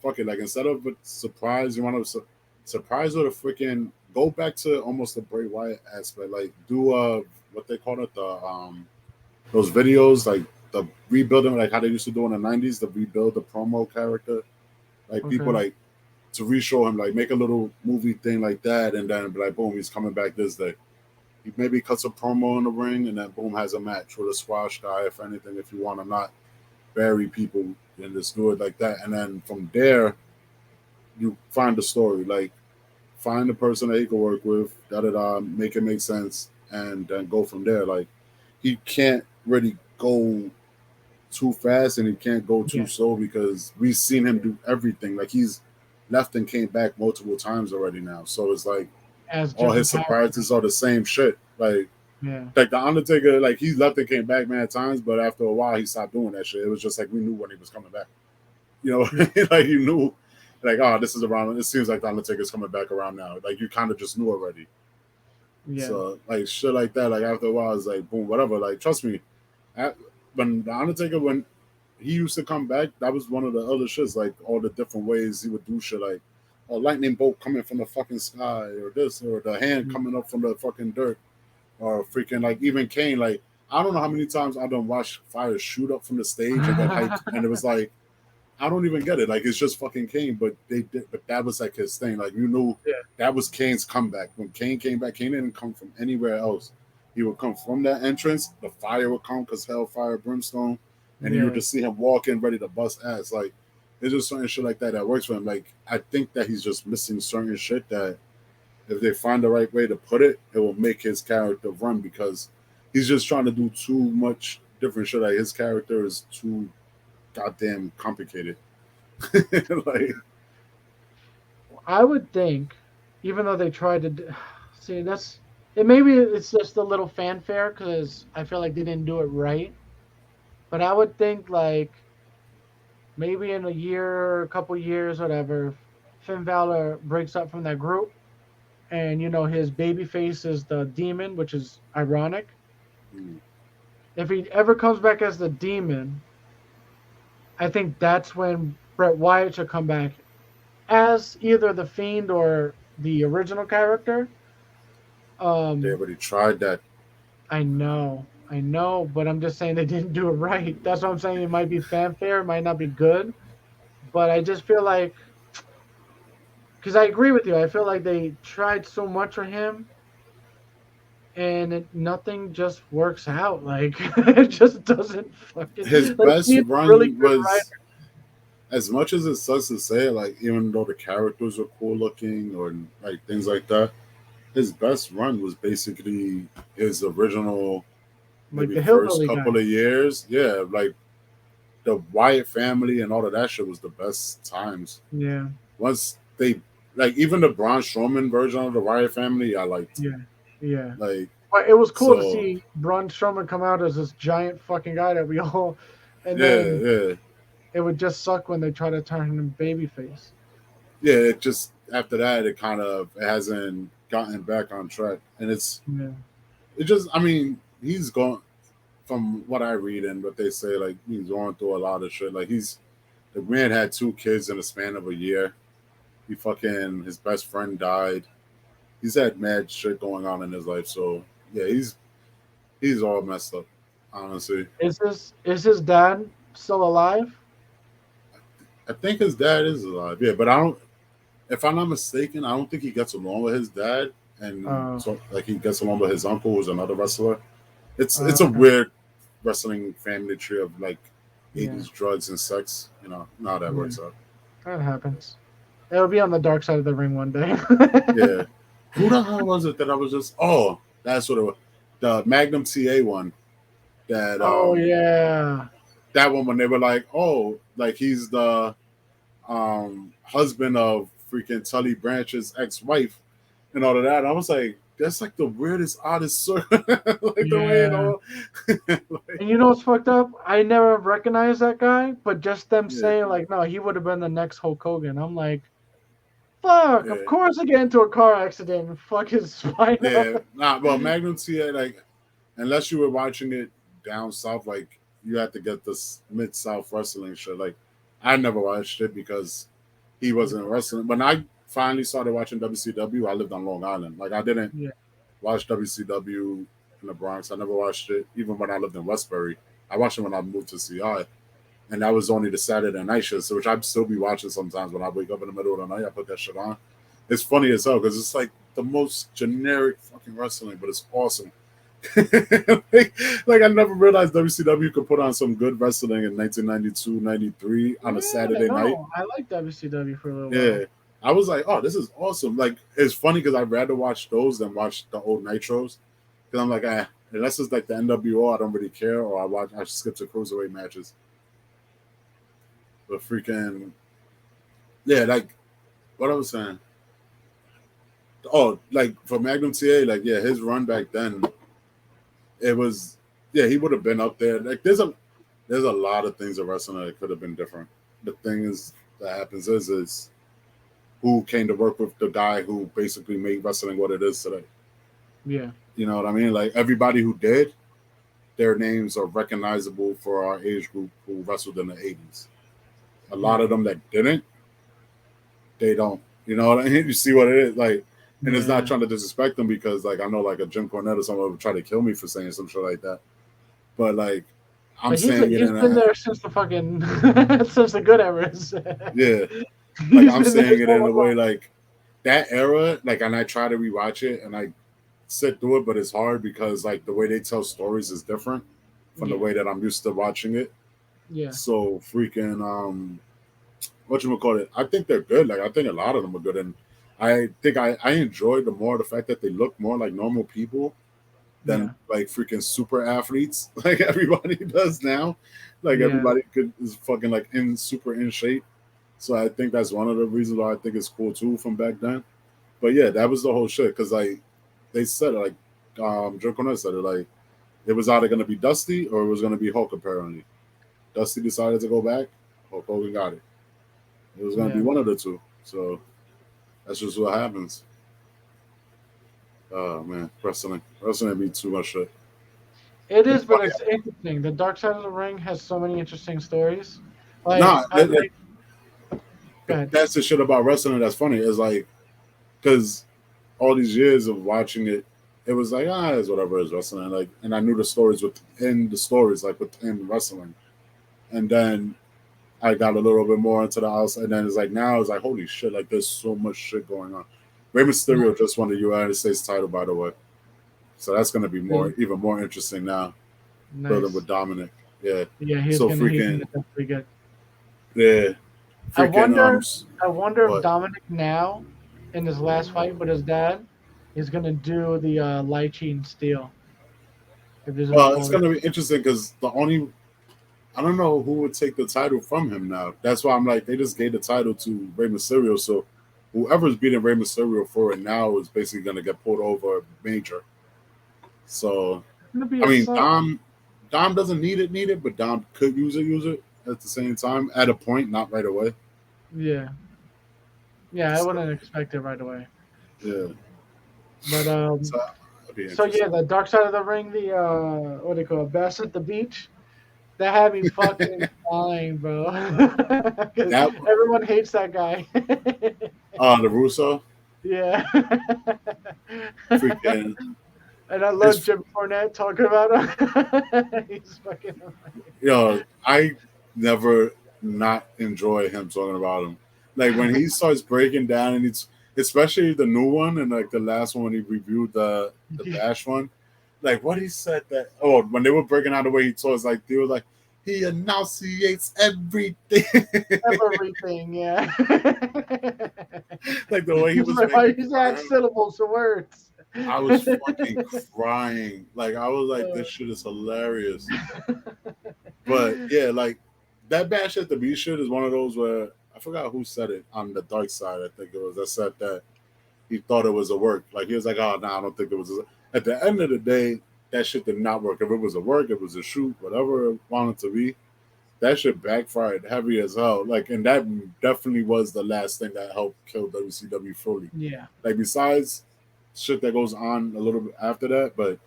fuck it. Like instead of a surprise, you want to surprise with a freaking go back to almost the Bray Wyatt aspect. Like do what they call it those videos like the rebuilding, like how they used to do in the '90s, the rebuild the promo character. Like people
Okay.
like to re-show him, like make a little movie thing like that, and then be like, boom, he's coming back this day. He maybe cuts a promo in the ring, and then boom, has a match with a squash guy, if anything, if you want to not bury people and just do it like that. And then from there, you find the story, like find the person that he can work with, make it make sense, and then go from there. Like he can't really go too fast and he can't go too
Yeah.
slow because we've seen him do everything. Like he's left and came back multiple times already now. So it's like
As
all his
different
surprises are the same shit.
characters. Yeah.
Like the Undertaker, like he's left and came back mad times, but after a while he stopped doing that shit. It was just like we knew when he was coming back. You know, like you knew, like, oh, this is around. It seems like the Undertaker's coming back around now. Like you kind of just knew already.
Yeah.
So like shit like that. Like after a while, it's like boom, whatever. Like trust me, when the Undertaker, when he used to come back, that was one of the other shits. Like all the different ways he would do shit, like a lightning bolt coming from the fucking sky, or this, or the hand coming up from the fucking dirt, or freaking like even Kane. Like I don't know how many times I done watched fire shoot up from the stage and get hyped, and it was like I don't even get it. Like it's just fucking Kane, but that was like his thing. Like you knew that was Kane's comeback. When Kane came back, Kane didn't come from anywhere else. He would come from that entrance. The fire would come because hellfire, brimstone, and you would just see him walk in ready to bust ass. Like it's just certain shit like that works for him. Like I think that he's just missing certain shit that if they find the right way to put it, it will make his character run because he's just trying to do too much different shit. Like his character is too goddamn complicated. Like
I would think, even though they tried to see that's it, maybe it's just a little fanfare because I feel like they didn't do it right. But I would think like maybe in a year, a couple years, whatever, Finn Balor breaks up from that group, and his baby face is the demon, which is ironic. If he ever comes back as the demon, I think that's when Bret Wyatt should come back as either the Fiend or the original character.
they already tried that.
I know, but I'm just saying they didn't do it right. That's what I'm saying. It might be fanfare, it might not be good, but I just feel like, because I agree with you, I feel like they tried so much for him, and nothing just works out. Like it just doesn't fucking.
His
like,
best
he's a
run
really good
was,
writer.
as much as it sucks to say, like even though the characters were cool looking or like things like that, his best run was basically his original,
Like
maybe
the
first
hillbilly
couple
guy.
of years. Yeah, like the Wyatt family and all of that shit was the best times.
Yeah,
Once they, like even the Braun Strowman version of the Wyatt family, I liked.
yeah.
Like
But it was cool to
So-
see Braun Strowman come out as this giant fucking guy that we all, and
yeah,
then
yeah.
it would just suck when they try to turn him babyface.
Yeah, it just after that it hasn't gotten back on track. And I mean, he's gone from what I read and what they say, like he's going through a lot of shit. Like the man had 2 kids in the span of a year. His best friend died. He's had mad shit going on in his life. So yeah, he's all messed up, honestly.
Is his dad still alive?
I think his dad is alive. Yeah, but if I'm not mistaken, I don't think he gets along with his dad, and so like he gets along with his uncle, who's another wrestler. It's a
Okay.
weird wrestling family tree of like 80s drugs and sex. How that works out.
That happens. It'll be on the dark side of the ring one day.
Yeah. Who the hell was it that I was just? Oh, That's what it was. The Magnum TA one. That
Oh yeah.
that one when they were like, oh, like he's the husband of freaking Tully Branch's ex-wife and all of that. I was like, that's like the weirdest, oddest like the way it all. Like,
And you know what's fucked up? I never recognized that guy, but just them
Yeah.
saying like, no, he would have been the next Hulk Hogan. I'm like, fuck.
Yeah.
Of course, I get into a car accident and fuck his spine.
yeah,
up.
well, Magnum TA, like, unless you were watching it down south, like you had to get this mid-south wrestling shit. Like, I never watched it because he wasn't wrestling. When I finally started watching WCW, I lived on Long Island. Like, I didn't
Yeah.
watch WCW in the Bronx. I never watched it even when I lived in Westbury. I watched it when I moved to CI, and that was only the Saturday night shows, which I'd still be watching sometimes when I wake up in the middle of the night. I put that shit on. It's funny as hell because it's like the most generic fucking wrestling, but it's awesome. like I never realized WCW could put on some good wrestling in 1992, 93 on a Saturday night.
I like WCW for a little
Yeah.
while.
I was like, oh, this is awesome. Like, it's funny because I'd rather watch those than watch the old Nitros. Because I'm like, unless it's like the NWO, I don't really care. Or I skip to cruiserweight matches. But freaking, yeah, like, what I was saying. Oh, like, for Magnum TA, like, yeah, his run back then, it was, yeah, he would have been up there. Like, there's a lot of things in wrestling that could have been different. The thing that happens is who came to work with the guy who basically made wrestling what it is today.
Yeah.
You know what I mean? Like, everybody who did, their names are recognizable for our age group who wrestled in the 80s. A lot of them that didn't, they don't. You know what I mean? You see what it is? Like, and it's not trying to disrespect them because, like, I know, like, a Jim Cornette or someone would try to kill me for saying some shit like that. But, like, I'm saying
he's been there since the fucking since the good eras.
Yeah. Like, I'm saying it in a way, like, that era, like, and I try to rewatch it, and I sit through it, but it's hard because, like, the way they tell stories is different from the way that I'm used to watching it.
Yeah.
So, freaking, whatchamacallit, I think they're good. Like, I think a lot of them are good, and I think I enjoyed the fact that they look more like normal people than, like, freaking super athletes, like everybody does now. Like, everybody is fucking, like, super in shape. So I think that's one of the reasons why I think it's cool too from back then. But yeah, that was the whole shit because like they said it, like Joe Cornette said it, like it was either gonna be Dusty or it was gonna be Hulk. Apparently, Dusty decided to go back. Hulk Hogan got it. It was gonna be one of the two. So that's just what happens. Oh man, wrestling be too much shit.
It is, but it's interesting. The Dark Side of the Ring has so many interesting stories. Like,
that's the shit about wrestling that's funny. Is like, because all these years of watching it, it was like, it's whatever is wrestling. Like, and I knew the stories within the stories, like within wrestling. And then I got a little bit more into the outside. And then it's like, now it's like, holy shit, like there's so much shit going on. Rey Mysterio just won the United States title, by the way. So that's going to be even more interesting now.
Nice.
Building with Dominic. Yeah.
Yeah, he's
so
gonna,
freaking.
he's definitely good.
Yeah. Freaking,
I wonder if Dominic now, in his last fight with his dad, is gonna do the Lychee and Steel.
Well, it's gonna be interesting because I don't know who would take the title from him now. That's why I'm like, they just gave the title to Rey Mysterio, so whoever's beating Rey Mysterio for it now is basically gonna get pulled over major. So I mean, Dom doesn't need it, but Dom could use it at the same time at a point, not right away.
Yeah. Yeah, I wouldn't expect it right away.
Yeah.
But so yeah, the Dark Side of the Ring, the what do they call it, Bash at the Beach, that had me fucking dying, bro. Everyone hates that guy.
The Russo.
Yeah.
Freaking.
And I love Jim Cornette talking about him. He's fucking.
Yo, I never not enjoy him talking about him. Like when he starts breaking down, and it's especially the new one and like the last one when he reviewed the Bash one, like what he said that when they were breaking out the way he talks, like they were like he enunciates everything.
Everything, yeah.
Like the way he was
like, why does that syllables to words?
I was fucking crying. Like I was like, this shit is hilarious. But yeah, like that Bad Shit to Be shit is one of those where I forgot who said it on the dark side. I think it was that said that he thought it was a work. Like he was like, oh no, I don't think it was. At the end of the day, that shit did not work. If it was a work, it was a shoot, whatever it wanted to be. That shit backfired heavy as hell. Like, and that definitely was the last thing that helped kill WCW fully.
Yeah.
Like besides shit that goes on a little bit after that, but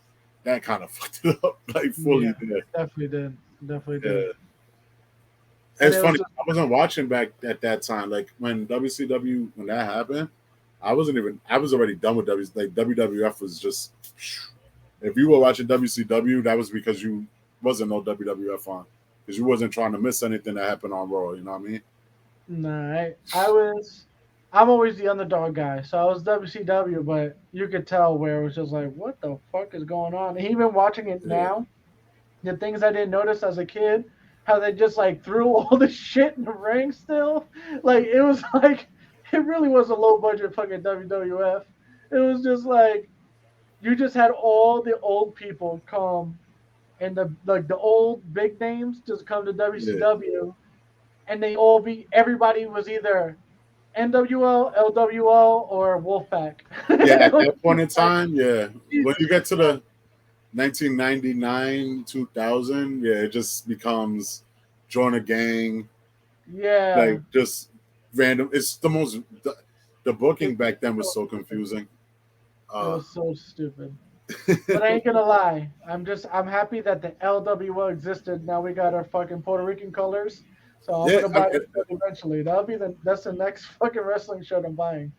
that kind of fucked it up like fully.
Yeah, definitely did. Definitely did.
Yeah. It's funny. I wasn't watching back at that time. Like when WCW, when that happened, I was already done with WWF was just, if you were watching WCW, that was because you wasn't no WWF on. Because you wasn't trying to miss anything that happened on Raw, you know what I mean?
Nah, I'm always the underdog guy. So I was WCW, but you could tell where it was just like, what the fuck is going on? And even watching it now, the things I didn't notice as a kid, how they just like threw all the shit in the ring still. Like it was like, it really was a low budget fucking WWF. It was just like, you just had all the old people come and the old big names just come to WCW, and everybody was either NWO, LWO, or Wolfpack.
Yeah, at that point in time, yeah. When you get to the 1999, 2000, yeah, it just becomes join a gang.
Yeah,
like just random. It's the most. The booking back then was so confusing.
It was so stupid. But I ain't gonna lie. I'm happy that the LWO existed. Now we got our fucking Puerto Rican colors. So I'm gonna buy it eventually. That's the next fucking wrestling shirt I'm buying.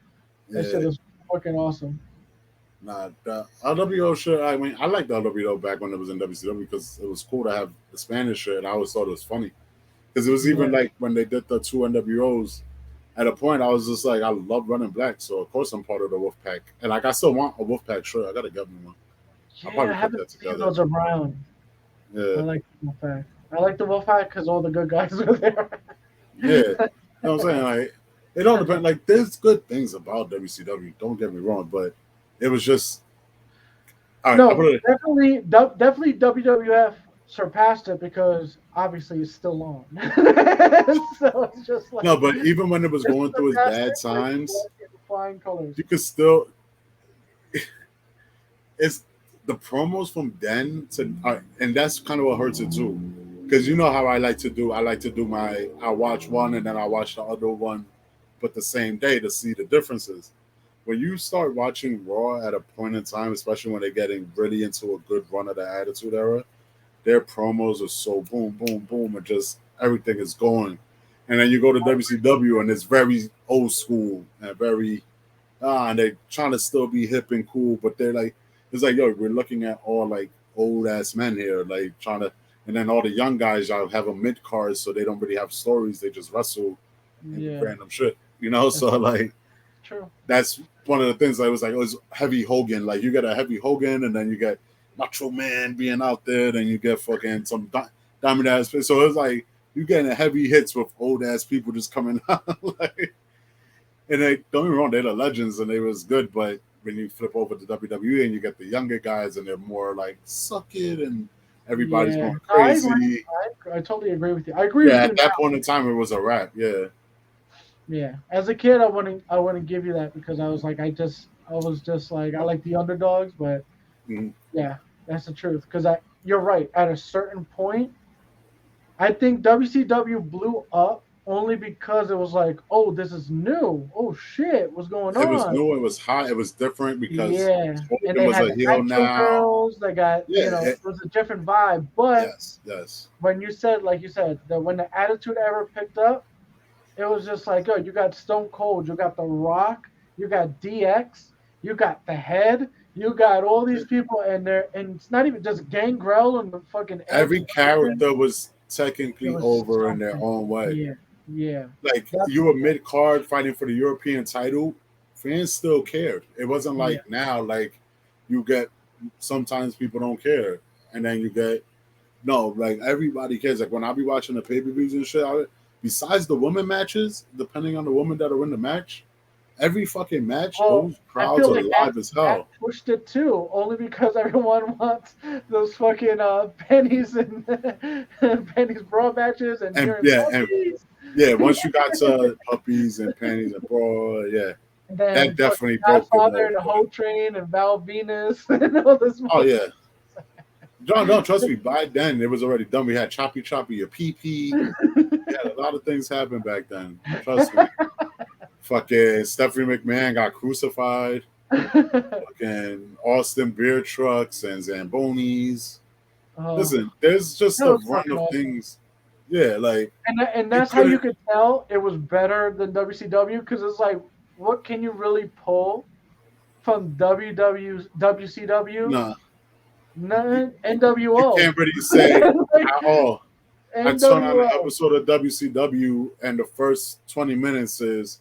That shit is fucking awesome.
Nah, the LWO shirt. I mean, I liked the LWO back when it was in WCW because it was cool to have the Spanish shirt. I always thought it was funny because it was even like when they did the two NWOs. At a point, I was just like, I love running black, so of course I'm part of the Wolfpack. And like, I still want a Wolfpack shirt. I gotta get me one.
Yeah, I haven't seen those around.
Yeah,
I like the Wolfpack. I like the Wolfpack because all the good guys are there.
Yeah, you know what I'm saying? Like, it all depends. Like, there's good things about WCW. Don't get me wrong, but it was just.
All right, definitely WWF surpassed it because obviously it's still on. So it's just like,
no, but even when it was going through its bad times, you could still. It's the promos from then to, and that's kind of what hurts it too, because you know how I like to do. I watch one and then I watch the other one, but the same day to see the differences. When you start watching Raw at a point in time, especially when they're getting really into a good run of the Attitude Era, their promos are so boom, boom, boom, and just everything is going. And then you go to WCW and it's very old school and very, and they're trying to still be hip and cool, but they're like, it's like, yo, we're looking at all like old ass men here, like trying to, and then all the young guys y'all have a mid card, so they don't really have stories, they just wrestle and random shit, you know? So like,
true. That's
one of the things that was like, it was heavy Hogan. Like you get a heavy Hogan and then you get Macho Man being out there, then you get fucking some diamond ass. So it's like you getting heavy hits with old ass people just coming out. Like, and they don't get me wrong, they're the legends and they was good, but when you flip over to WWE and you get the younger guys and they're more like suck it and everybody's going crazy.
I totally agree with you. I agree with you.
At that point in time it was a wrap,
Yeah. As a kid I wouldn't give you that because I was like I was just like I like the underdogs, but yeah. That's the truth. Because you're right. At a certain point, I think WCW blew up only because it was like, oh, this is new. Oh shit, what's going on?
It was new. It was hot. It was different because
and they
was
had
a heel now.
Girls. They got it was a different vibe. But
yes.
When you said, like you said, that when the Attitude Era picked up, it was just like, oh, you got Stone Cold, you got The Rock, you got DX, you got The Head. You got all these people in there, and it's not even just Gangrel and the fucking.
Every character was technically over in their own way.
Yeah.
Like you were mid card fighting for the European title, fans still cared. It wasn't like now, like you get sometimes people don't care, and then you get like everybody cares. Like when I be watching the pay-per-views and shit, besides the women matches, depending on the woman that are in the match, every fucking match,
Well,
those
I
crowds
feel
are
like
live as
that
hell.
pushed it too, only because everyone wants those fucking pennies and pennies brawl matches and
And
hearing puppies.
once you got to puppies and panties and bro, yeah,
And
that
then fucking
definitely broke the
Godfather
mold.
and the Whole Train and Val Venus and all this.
Oh yeah. John, no, trust me. By then, it was already done. We had Choppy, your PP. We had a lot of things happen back then. Trust me. Fucking Stephanie McMahon got crucified. Fucking Austin beer trucks and Zambonis. Listen, there's just
that
a
was
run
fucking
of
awesome.
things. Yeah, like
And that's how you could tell it was better than WCW, because it's like, what can you really pull from WCW?
nah.
None.
You
NWO.
can't really say
Like,
at all. I turn on an
NWO.
episode of WCW and the first 20 minutes is,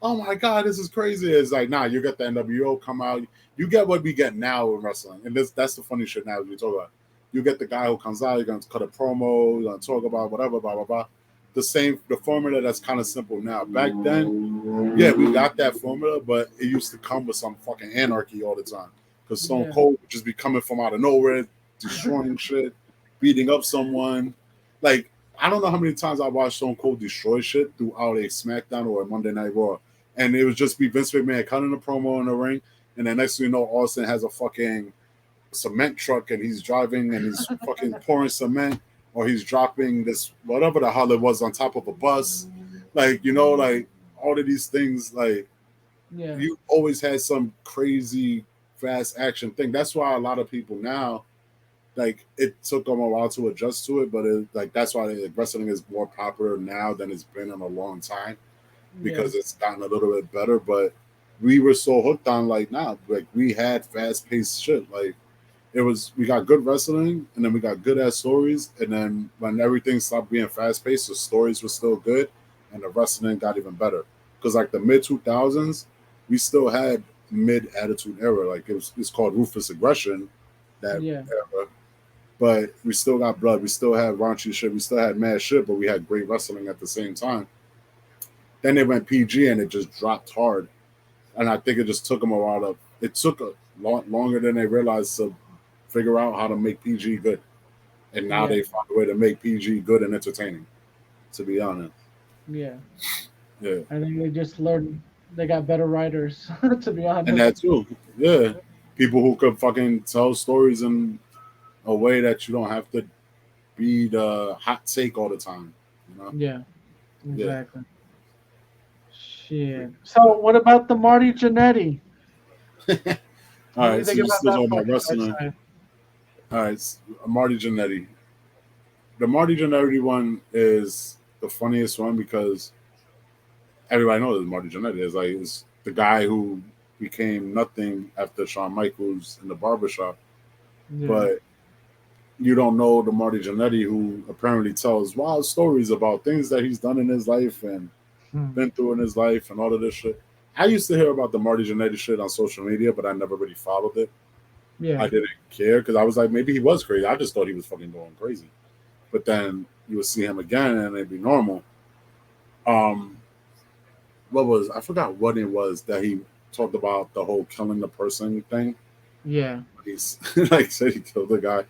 oh my God, this is crazy. It's like, nah, you get the NWO come out. You get what we get now in wrestling. And that's the funny shit now we talk about. You get the guy who comes out, you're going to cut a promo, you're going to talk about whatever, blah, blah, blah. The formula that's kind of simple now. Back then, yeah, we got that formula, but it used to come with some fucking anarchy all the time. Because Stone Cold would just be coming from out of nowhere, destroying shit, beating up someone. Like, I don't know how many times I watched Stone Cold destroy shit throughout a SmackDown or a Monday Night Raw. And it would just be Vince McMahon cutting a promo in the ring. And then next thing you know, Austin has a fucking cement truck and he's driving and he's fucking pouring cement, or he's dropping this, whatever the hell it was, on top of a bus. Like, you know, like all of these things, like, you always had some crazy fast action thing. That's why a lot of people now, like, it took them a while to adjust to it, but that's why wrestling is more popular now than it's been in a long time, because it's gotten a little bit better. But we were so hooked on, like, like, we had fast paced shit. Like, we got good wrestling, and then we got good ass stories, and then when everything stopped being fast paced, the stories were still good, and the wrestling got even better. Because like the mid 2000s, we still had mid attitude era. Like, it's called Ruthless Aggression, that era. But we still got blood. We still had raunchy shit. We still had mad shit, but we had great wrestling at the same time. Then they went PG and it just dropped hard. And I think it just took them a while it took a lot longer than they realized to figure out how to make PG good. And now they found a way to make PG good and entertaining, to be honest.
Yeah.
Yeah.
I think they just learned, they got better writers, to be honest.
And that too. Yeah. People who could fucking tell stories in a way that you don't have to be the hot take all the time. You know?
Yeah. Exactly. Shit. So what about the Marty Jannetty?
All right, so you still talking about wrestling. All right, Marty Jannetty. The Marty Jannetty one is the funniest one because everybody knows Marty Jannetty. It's the guy who became nothing after Shawn Michaels in the barbershop. But you don't know the Marty Jannetty who apparently tells wild stories about things that he's done in his life and been through in his life and all of this shit. I used to hear about the Marty Jannetty shit on social media, but I never really followed it.
Yeah.
I didn't care because I was like, maybe he was crazy. I just thought he was fucking going crazy. But then you would see him again and it'd be normal. I forgot what it was that he talked about, the whole killing the person thing.
Yeah.
He's like said he killed the guy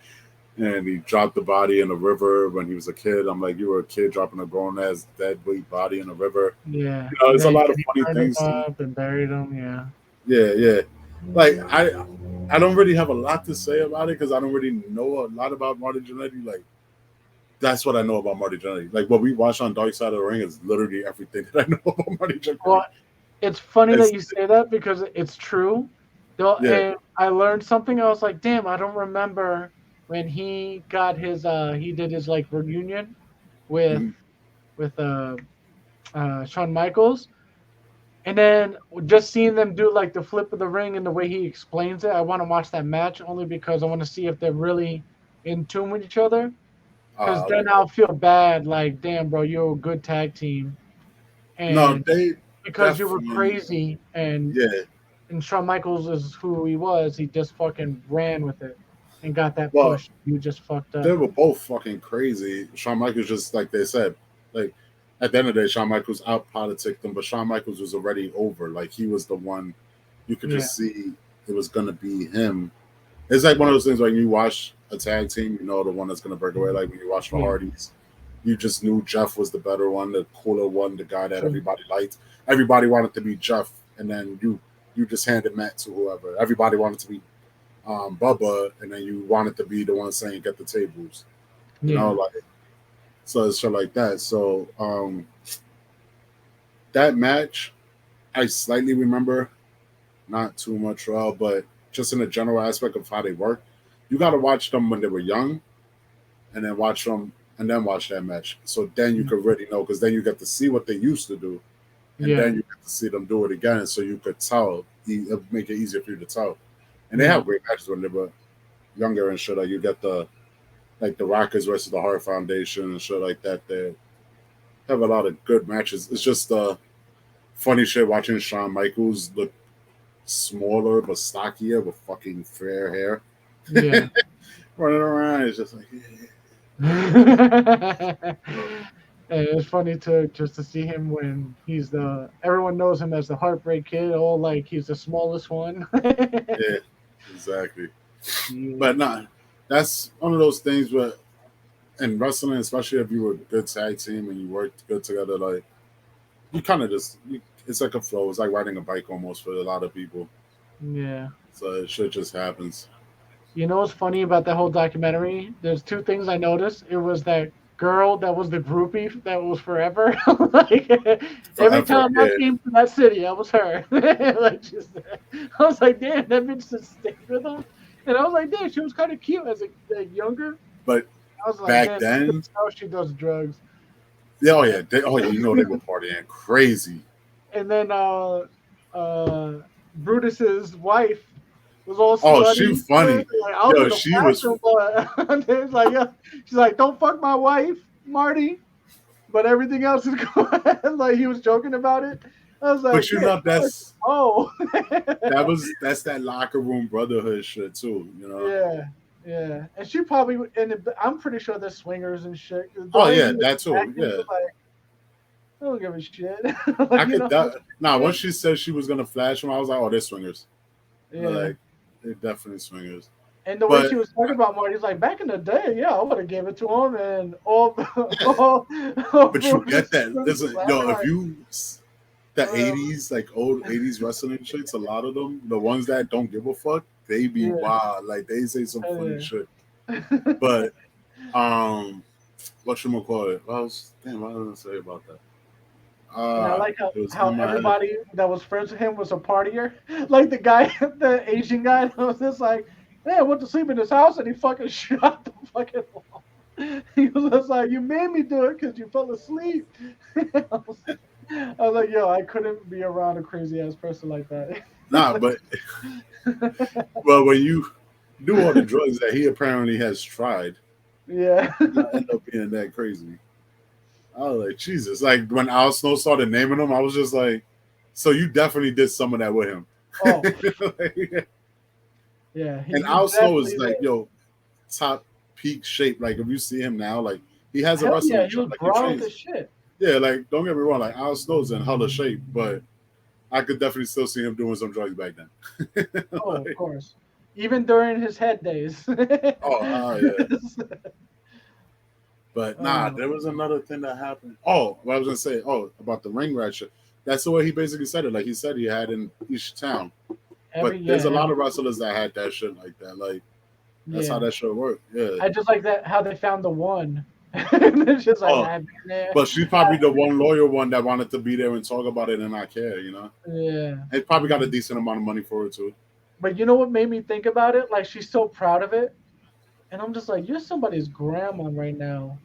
and he dropped the body in the river when he was a kid. I'm like, you were a kid dropping a grown ass dead weight body in the river.
Yeah.
You know, there's a lot of funny things.
Up and buried him. Yeah.
Yeah. Like I don't really have a lot to say about it because I don't really know a lot about Marty Jannetty. Like, that's what I know about Marty Jannetty. Like, what we watch on Dark Side of the Ring is literally everything that I know about Marty Jannetty.
Well, it's funny that you say that because it's true. And I learned something. I was like, damn, I don't remember when he got his he did his like reunion with Shawn Michaels. And then just seeing them do like the flip of the ring and the way he explains it, I want to watch that match only because I want to see if they're really in tune with each other. Because then I'll feel bad, like, damn, bro, you're a good tag team. And because you were crazy and Shawn Michaels is who he was, he just fucking ran with it and got that push. You just fucked up.
They were both fucking crazy. Shawn Michaels, just like they said, like at the end of the day, Shawn Michaels out politicked him, but Shawn Michaels was already over. Like he was the one you could just see it was gonna be him. It's like one of those things when you watch a tag team, you know the one that's gonna break away. Like when you watch the Hardys, you just knew Jeff was the better one, the cooler one, the guy that everybody liked. Everybody wanted to be Jeff, and then you just handed Matt to whoever. Everybody wanted to be Bubba, and then you wanted to be the one saying get the tables. You know, like so it's shit like that. So that match, I slightly remember, not too much well, but just in the general aspect of how they work, you got to watch them when they were young, and then watch them, and then watch that match. So then you could really know, because then you get to see what they used to do, and then you get to see them do it again, so you could tell. It'll make it easier for you to tell. And they have great matches when they were younger and shit. Like you get the Rockers versus the Hart Foundation and shit like that. They have a lot of good matches. It's just funny shit watching Shawn Michaels look smaller but stockier with fucking fair hair.
Yeah.
Running around. It's just like,
And it's funny to see him when he's everyone knows him as the Heartbreak Kid, all like he's the smallest one.
yeah, exactly. But nah, that's one of those things where in wrestling, especially if you were a good tag team and you worked good together, like you kind of it's like a flow. It's like riding a bike almost for a lot of people.
Yeah.
So it shit just happens.
You know what's funny about that whole documentary? There's two things I noticed. It was that girl that was the groupie that was forever. Like every time I came to that city, I was her. Like I was like, damn, that bitch just stayed with him. And I was like, damn, she was kind of cute as a younger.
But
I was like,
back then,
how she does drugs.
Yeah, oh yeah, they were partying crazy.
And then Brutus's wife was all
slutty. She was funny.
Like, yo, she was. It's like, yeah. She's like, don't fuck my wife, Marty. But everything else is going. Like he was joking about it. I was like,
but you know that's that's that locker room brotherhood shit too. You know.
Yeah. And she probably I'm pretty sure they're swingers and shit.
Oh yeah, that too. Yeah.
Like, I don't give a shit.
Like, once she said she was gonna flash him, I was like, oh, they're swingers.
Yeah.
Like, they're definitely swingers.
And the way she was talking about Marty, he's like, back in the day, yeah, I would have gave it to him and all.
But you get that. Listen, if you the 80s, like old 80s wrestling shits, a lot of them, the ones that don't give a fuck, they be wild. Like they say some funny shit. But whatchamacallit? What was I gonna say about that?
I like how everybody that was friends with him was a partier. Like the guy, the Asian guy, was just like, "Hey, I went to sleep in his house," and he fucking shot the fucking wall. He was just like, "You made me do it because you fell asleep." I was like, "Yo, I couldn't be around a crazy ass person like that."
Nah, but when you do all the drugs that he apparently has tried, you end up being that crazy. I was like, Jesus. Like when Al Snow started naming him, I was just like, so you definitely did some of that with him.
Oh.
And Al Snow is like, top peak shape. Like if you see him now, like he has a wrestling.
Yeah, he was brown as shit.
Yeah, like don't get me wrong, like Al Snow's in hella shape, but I could definitely still see him doing some drugs back then.
Of course. Even during his head days.
Yeah. But there was another thing that happened. Oh, what I was gonna say, about the ring rat shit. That's the way he basically said it. Like he said he had in each town. But there's a lot of wrestlers that had that shit like that. Like that's how that shit worked. Yeah.
I just like that how they found the one. It's just like
but she's probably the one loyal one that wanted to be there and talk about it and not care, you know?
Yeah.
It probably got a decent amount of money for it too.
But you know what made me think about it? Like she's so proud of it. And I'm just like, you're somebody's grandma right now.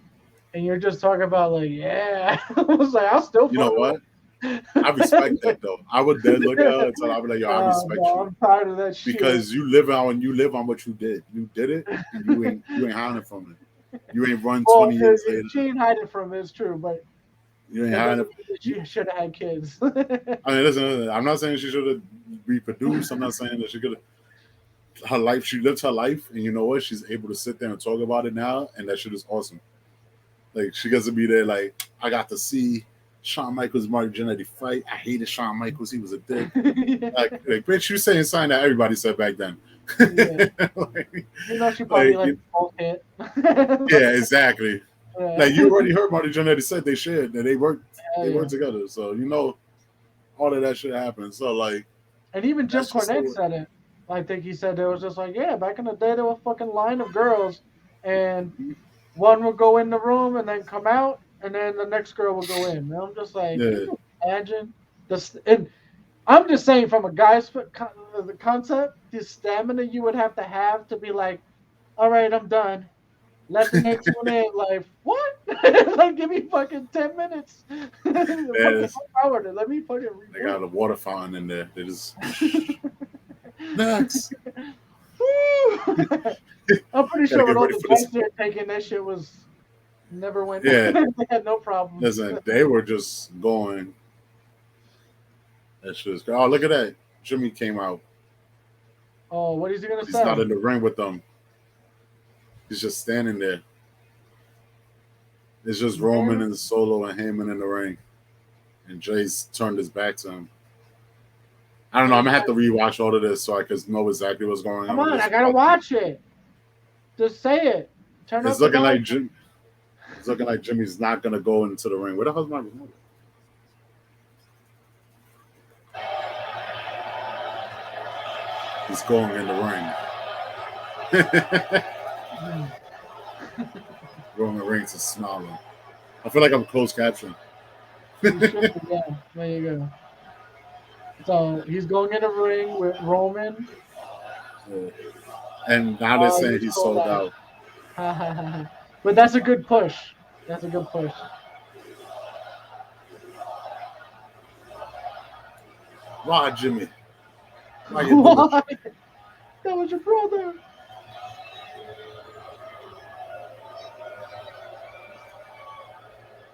And you're just talking about like, yeah. I was like, I'll still.
You know what? I respect that though. I would then look at her and tell her, I'd be like, yo, I respect you.
I'm proud of that shit.
Because you live on what you did. You did it, and you ain't hiding from it. You ain't run 20 years later.
She ain't hiding from it, it's true, but
you ain't hiding.
She should have had kids.
I mean, listen, I'm not saying she should have reproduced. I'm not saying that she could have. She lived her life, and you know what? She's able to sit there and talk about it now, and that shit is awesome. Like she gets to be there. Like I got to see Shawn Michaels, Marty Jannetty fight. I hated Shawn Michaels. He was a dick.
Yeah.
Like, bitch, you saying something that everybody said back then.
Yeah.
Like,
You know, she probably
like,
bullshit.
yeah, exactly.
Yeah.
Like you already heard Marty Jannetty said they shared that they worked
Hell
they
yeah.
worked together. So you know all of that shit happened. So like
And even Jim
that's just
Cornette
the way-
said it. I think he said it was just like, yeah, back in the day there was a fucking line of girls, and one would go in the room and then come out, and then the next girl would go in. And I'm just like,
Yeah.
can you imagine this? And I'm just saying, from a guy's the concept, the stamina you would have to be like, all right, I'm done. Let the next one in. Like, what? Like, give me fucking 10 minutes. Fucking
Yes.
hour. Let me fucking
They
reboot.
got a water fountain in there. They just next.
Woo! I'm pretty sure
get
with all
ready
the
for this.
drugs they're taking, that shit was never went.
Yeah.
They had no problem.
Listen, they were just going. That shit was oh look at that. Jimmy came out.
Oh, what is he gonna
He's
say?
not in the ring with them. He's just standing there. It's just Roman and Solo and Heyman in the ring. And Jay's turned his back to him. I don't know. I'm gonna have to rewatch all of this so I can know exactly what's going on.
Come on, I gotta watch it. Just say it. Turn
It's
up the
looking like
volume.
It's looking like Jimmy's not gonna go into the ring. Where the hell's my remote? He's going in the ring. Going in the ring to smiling. I feel like I'm closed captioning.
Yeah, there you go. So he's going in a ring with Roman.
Yeah. And now they're
Oh,
saying
he's
he's
sold
sold
out.
out.
But that's a good push. That's a good push.
Why, Jimmy? Why you doing
Why? That was your brother.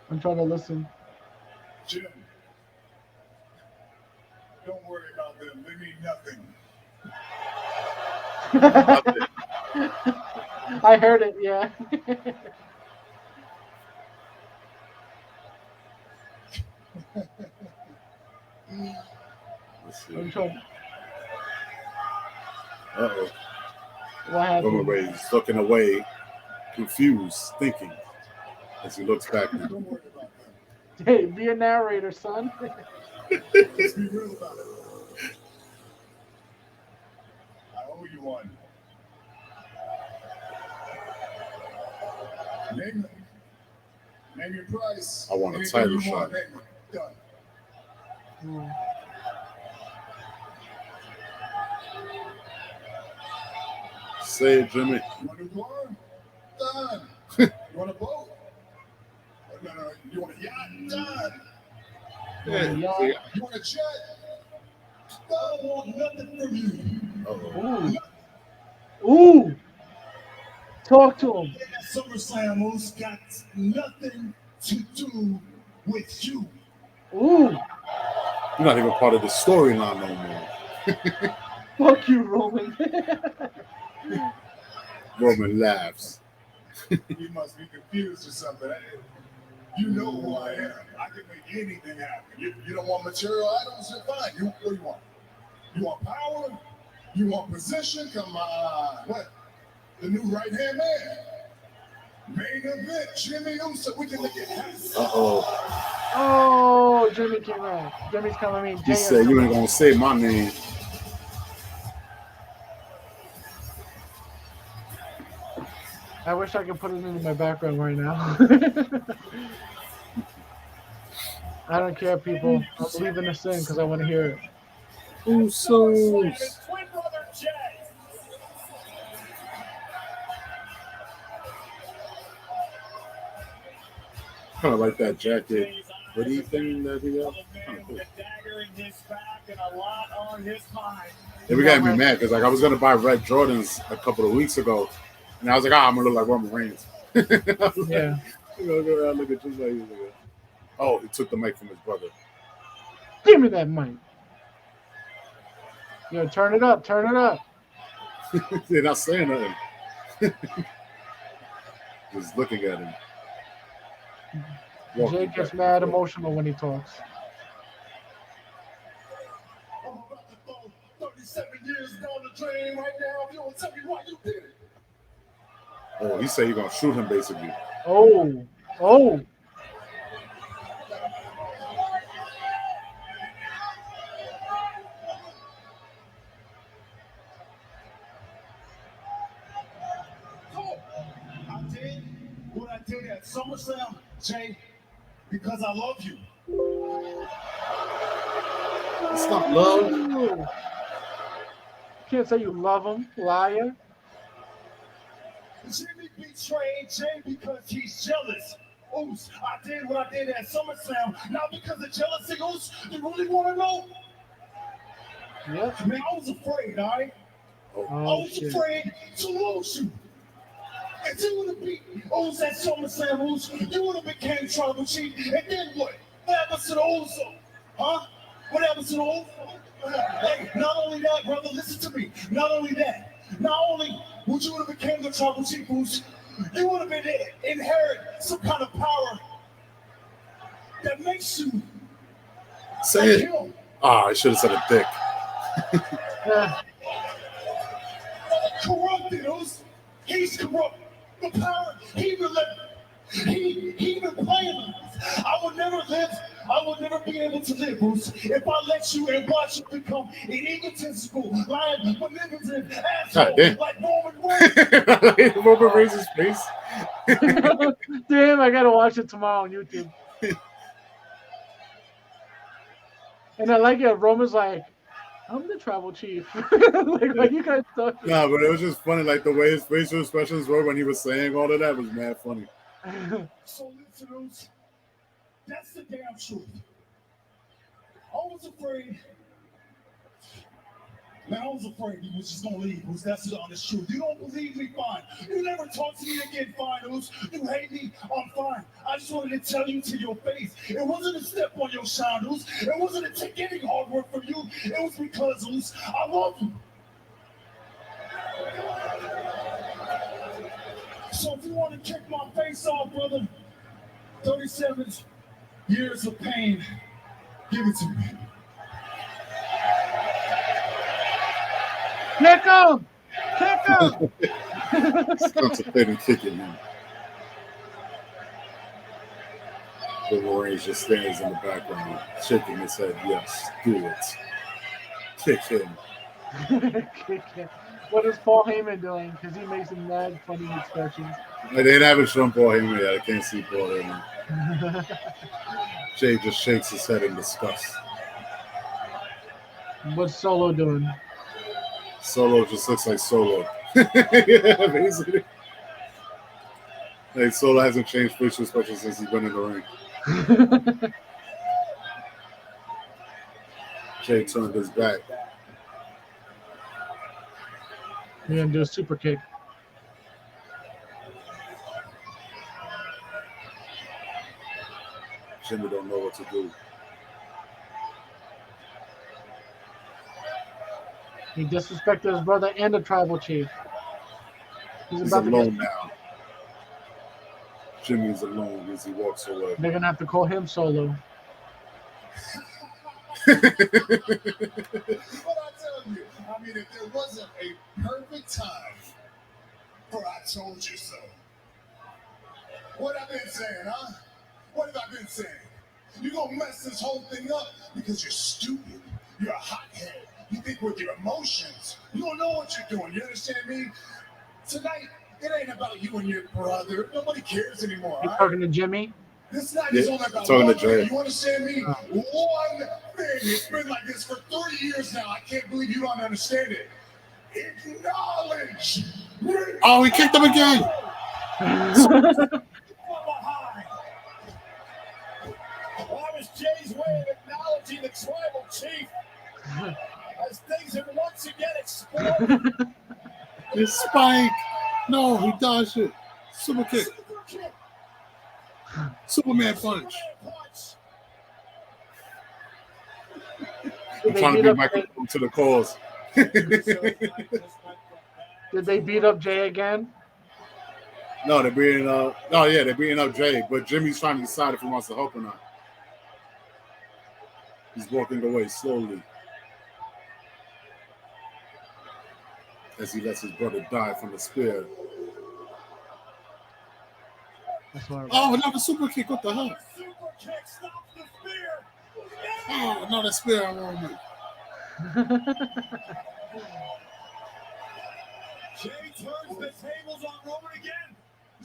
I'm trying to listen.
Jim, don't worry about them. They mean nothing.
I heard it, yeah.
Let's see.
I'm trying.
Uh-oh.
What
Roman
happened?
Reigns looking away, confused, thinking as he looks back.
Don't worry about them.
Hey, be a narrator, son.
Let's be real about it. I owe you one. Name your price.
I want a
Anything
title
you
shot.
want, name it. Done.
Say it, Jimmy.
You want a new car? Done. You want a boat? No. You want a yacht? Done.
Yeah.
You want a jet? I don't want nothing from you.
Uh-oh.
Ooh. Talk to him.
SummerSlam has got nothing to do with you.
Ooh.
You're not even part of the storyline no more.
Fuck you, Roman.
Roman laughs.
You must be confused or something. You know who I am. I can make anything happen. You don't want material items? You're fine. What do you want? You want power? You want position? Come on. What? The new right-hand man. Main event, Jimmy Uso. We can make it happen.
Uh-oh.
Oh, Jimmy came out. Jimmy's coming in.
He said you ain't gonna say my name.
I wish I could put it into my background right now. I don't care, people. I'm leaving this in because I want to hear it.
Usos.
Twin brother Jay.
Kind of like that jacket. What do you think that he got? Kind of cool. Yeah, we got me mad because like I was gonna buy red Jordans a couple of weeks ago, and I was like, I'm gonna look like Roman Reigns.
Yeah.
You know, go around looking just like he's like, oh, he took the mic from his brother.
Give me that mic. Yo, turn it up. Turn it up.
They're not saying nothing. Just looking at him. walking
Jay
back
gets
and
mad
forth.
emotional when he talks.
I'm about to throw 37 years down the drain right now. If you don't tell me why you did it.
Oh, he said he's gonna shoot him basically.
Oh.
I did what I did at SummerSlam, Jay, because I love you.
It's not love.
You can't say you love him, liar.
Jimmy betrayed Jay because he's jealous. Oos, I did what I did at SummerSlam, not because of jealousy. Oos, you really want to know?
Yep.
Man, I was afraid, all right? I
Oh,
was
shit.
afraid to lose you. If you would have beat Oos at SummerSlam, Oos, you would have became tribal chief. And then what? What happens to the Ozo? Huh? What happens to the Ozo? Hey, not only that, brother, listen to me. Not only that, not only would you have became the tribal chief, Oos, you would have been inherit some kind of power that makes you
Say
like
it.
him.
Ah, I should have said a dick.
Yeah.
Corrupted, Oos. He's corrupt. The power he even playing. I would never live. I would never be able to live, Bruce, if I let you and watch you become an egotistical, lying, manipulative asshole
damn.
like Roman Reigns.
Roman Reigns' face.
Damn, I gotta watch it tomorrow on YouTube. And I like it. Roman's like, I'm the tribal chief. like you guys talking.
Nah, but it was just funny. Like the way his facial expressions were when he was saying all of that was mad funny.
So listen, Bruce, that's the damn truth. I was afraid. Man, I was afraid you was just gonna leave, Bruce. That's the honest truth. You don't believe me, fine. You never talk to me again, fine, Bruce. You hate me, I'm fine. I just wanted to tell you to your face. It wasn't a step on your shine, Bruce. It wasn't to take any hard work from you. It was because, Bruce, I love you. So if you want to kick my face off, brother, 37 years of pain, give it to me.
Kick him! Kick him!
He's contemplating kicking him. Roman Reigns just stands in the background, shaking his head. Yes, do it. Kick him.
Kick him. What is Paul Heyman doing? Because he makes some mad funny expressions.
They haven't shown Paul Heyman yet. I can't see Paul Heyman. Jay just shakes his head in disgust.
What's Solo doing?
Solo just looks like Solo. Yeah, basically. Like Solo hasn't changed facial expressions since he's been in the ring. Jay turned his back.
We're gonna do a super kick.
Jimmy don't know what to do.
He disrespected his brother and the tribal chief.
He's
about to
alone
get.
now. Jimmy's alone as he walks away.
They're gonna have to call him Solo.
What I tell you, I mean, if there wasn't a perfect time for I told you so. What I've been saying, huh? What have I been saying? You're gonna mess this whole thing up because you're stupid. You're a hothead. You think with your emotions. You don't know what you're doing. You understand me? Tonight, it ain't about you and your brother. Nobody cares anymore.
He's
Right?
talking to Jimmy.
This night
Yeah,
is only about
talking to
one
Jay.
thing. You understand me? One thing. It's been like this for 30 years now. I can't believe you don't understand it. Acknowledge.
Oh, he kicked him again.
Behind. That was Jay's way of acknowledging the tribal chief. As things have once again exploded.
It's Spike. No, he dodged it. Super kick.
Super kick.
Superman punch.
Did
I'm
they
trying to
beat
be
up
microphone to the cause.
Did they beat up Jay again?
No, they're beating up. Oh yeah, they're beating up Jay, but Jimmy's trying to decide if he wants to help or not. He's walking away slowly as he lets his brother die from the spear.
That's horrible.
Oh, another super kick! What the hell?
Super kick stops the spear.
Oh, another spear on Roman.
Jay turns the tables on Roman again.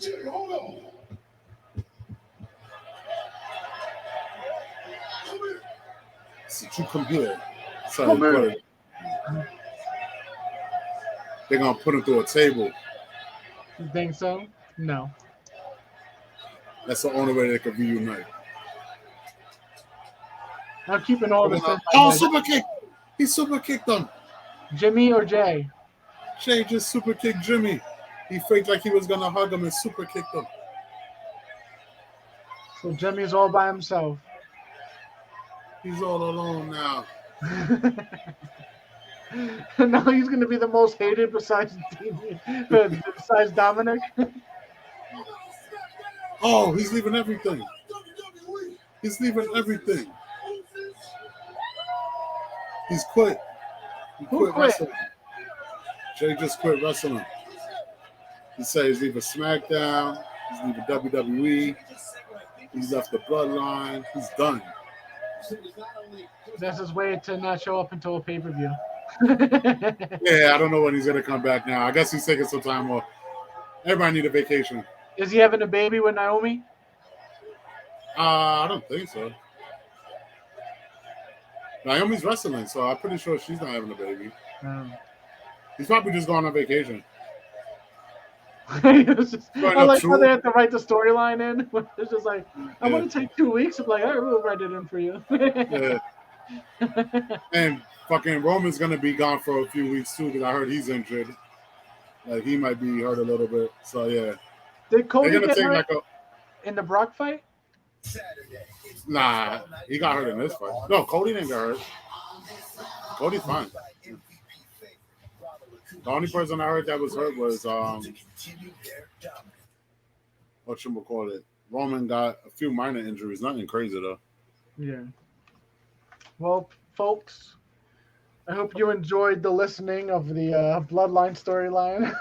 Jay, hold on. Come here.
Since you come here, so
Come here.
They're gonna put him through a table.
You think so? No.
That's the only way they could reunite.
I'm keeping all this in.
Oh, super kick! He super kicked him.
Jimmy or Jay?
Jay just super kicked Jimmy. He faked like he was gonna hug him and super kicked him.
So Jimmy's all by himself.
He's all alone now.
Now he's going to be the most hated besides Dominic.
Oh, he's leaving everything. He's leaving everything. He's quit. He
Who
quit
quit?
wrestling. Jay just quit wrestling. He said he's leaving SmackDown. He's leaving WWE. He's left the Bloodline. He's done.
That's his way to not show up until a pay-per-view.
Yeah, I don't know when he's going to come back now. I guess he's taking some time off. Everybody need a vacation.
Is he having a baby with Naomi?
I don't think so. Naomi's wrestling, so I'm pretty sure she's not having a baby. He's probably just going on vacation.
I
Right,
like
true.
how they have to write the storyline in. It's just like, I want to take 2 weeks. I'm like, I will write it in for you.
Yeah. And fucking Roman's gonna be gone for a few weeks too, because I heard he's injured. Like he might be hurt a little bit. So yeah,
Did Cody
they're gonna
get
take
hurt
like a.
in the Brock fight?
Nah, he got hurt in this fight. No, Cody didn't get hurt. Cody's fine. The only person I heard that was hurt was whatchamacallit. Roman got a few minor injuries, nothing crazy though.
Yeah. Well, folks, I hope you enjoyed the listening of the Bloodline storyline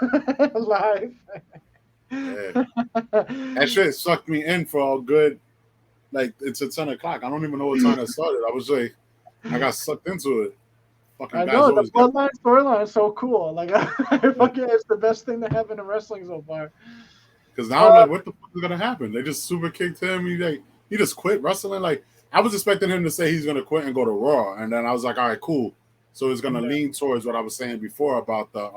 live.
Yeah. That shit sucked me in for a good, like, it's at 10 o'clock. I don't even know what time it started. I was like, I got sucked into it. Fucking
I
guys
know, the
always get-
Bloodline storyline is so cool. Like, it's the best thing to happen in wrestling so far.
Because now I'm like, what the fuck is gonna happen? They just super kicked him. He just quit wrestling. Like I was expecting him to say he's gonna quit and go to Raw, and then I was like, all right, cool. So it's gonna lean towards what I was saying before about the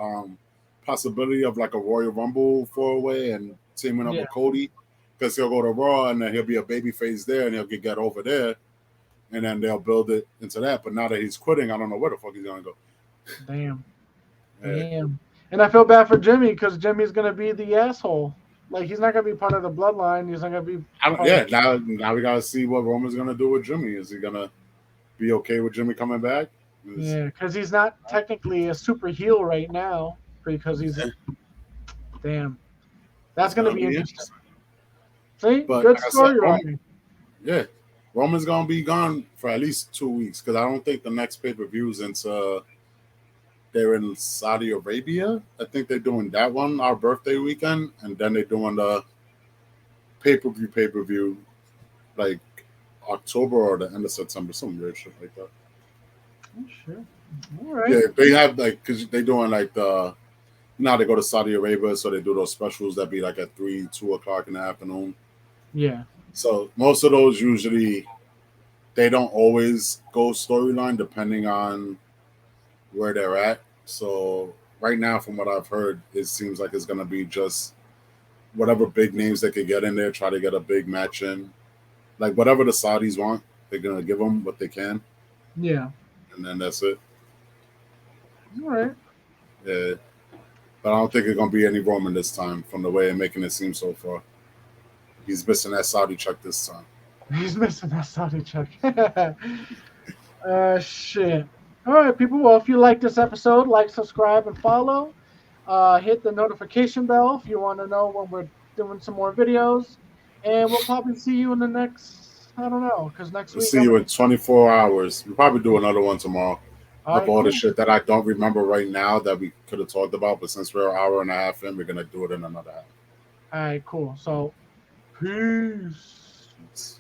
possibility of like a Royal Rumble 4-way and teaming up with Cody, because he'll go to Raw and then he'll be a babyface there and he'll get over there, and then they'll build it into that. But now that he's quitting, I don't know where the fuck he's gonna go.
Damn.
Yeah.
Damn. And I feel bad for Jimmy because Jimmy's gonna be the asshole. Like he's not gonna be part of the Bloodline. He's not gonna be.
Now we gotta see what Roman's gonna do with Jimmy. Is he gonna be okay with Jimmy coming back?
Yeah, because he's not technically a super heel right now because he's. Damn. That's gonna be interesting. See,
But
good
like I said,
story,
Roman- Yeah, Roman's gonna be gone for at least 2 weeks because I don't think the next pay-per-view's into. They're in Saudi Arabia. I think they're doing that one our birthday weekend, and then they're doing the pay-per-view like October or the end of September, some weird shit like that.
Oh, sure. All right.
Yeah, they have like because they're doing like the. Now they go to Saudi Arabia, so they do those specials that be like at 2 o'clock in the afternoon.
Yeah.
So most of those usually they don't always go storyline depending on where they're at. So right now, from what I've heard, it seems like it's gonna be just whatever big names they could get in there, try to get a big match in. Like whatever the Saudis want, they're gonna give them what they can,
Yeah.
and then that's it.
All right.
Yeah. But I don't think it's gonna be any Roman this time, from the way they're making it seem so far. He's missing that Saudi check this time.
He's missing that Saudi check. Shit. All right, people. Well, if you like this episode, like, subscribe, and follow. Hit the notification bell if you want to know when we're doing some more videos, and we'll probably see you in the next. I don't know, because next
We'll
week.
see you in 24 hours. We'll probably do another one tomorrow.
All
Of all the
cool.
shit that I don't remember right now that we could have talked about, but since we're an hour and a half in, we're gonna do it in another half.
All right, cool. So, peace.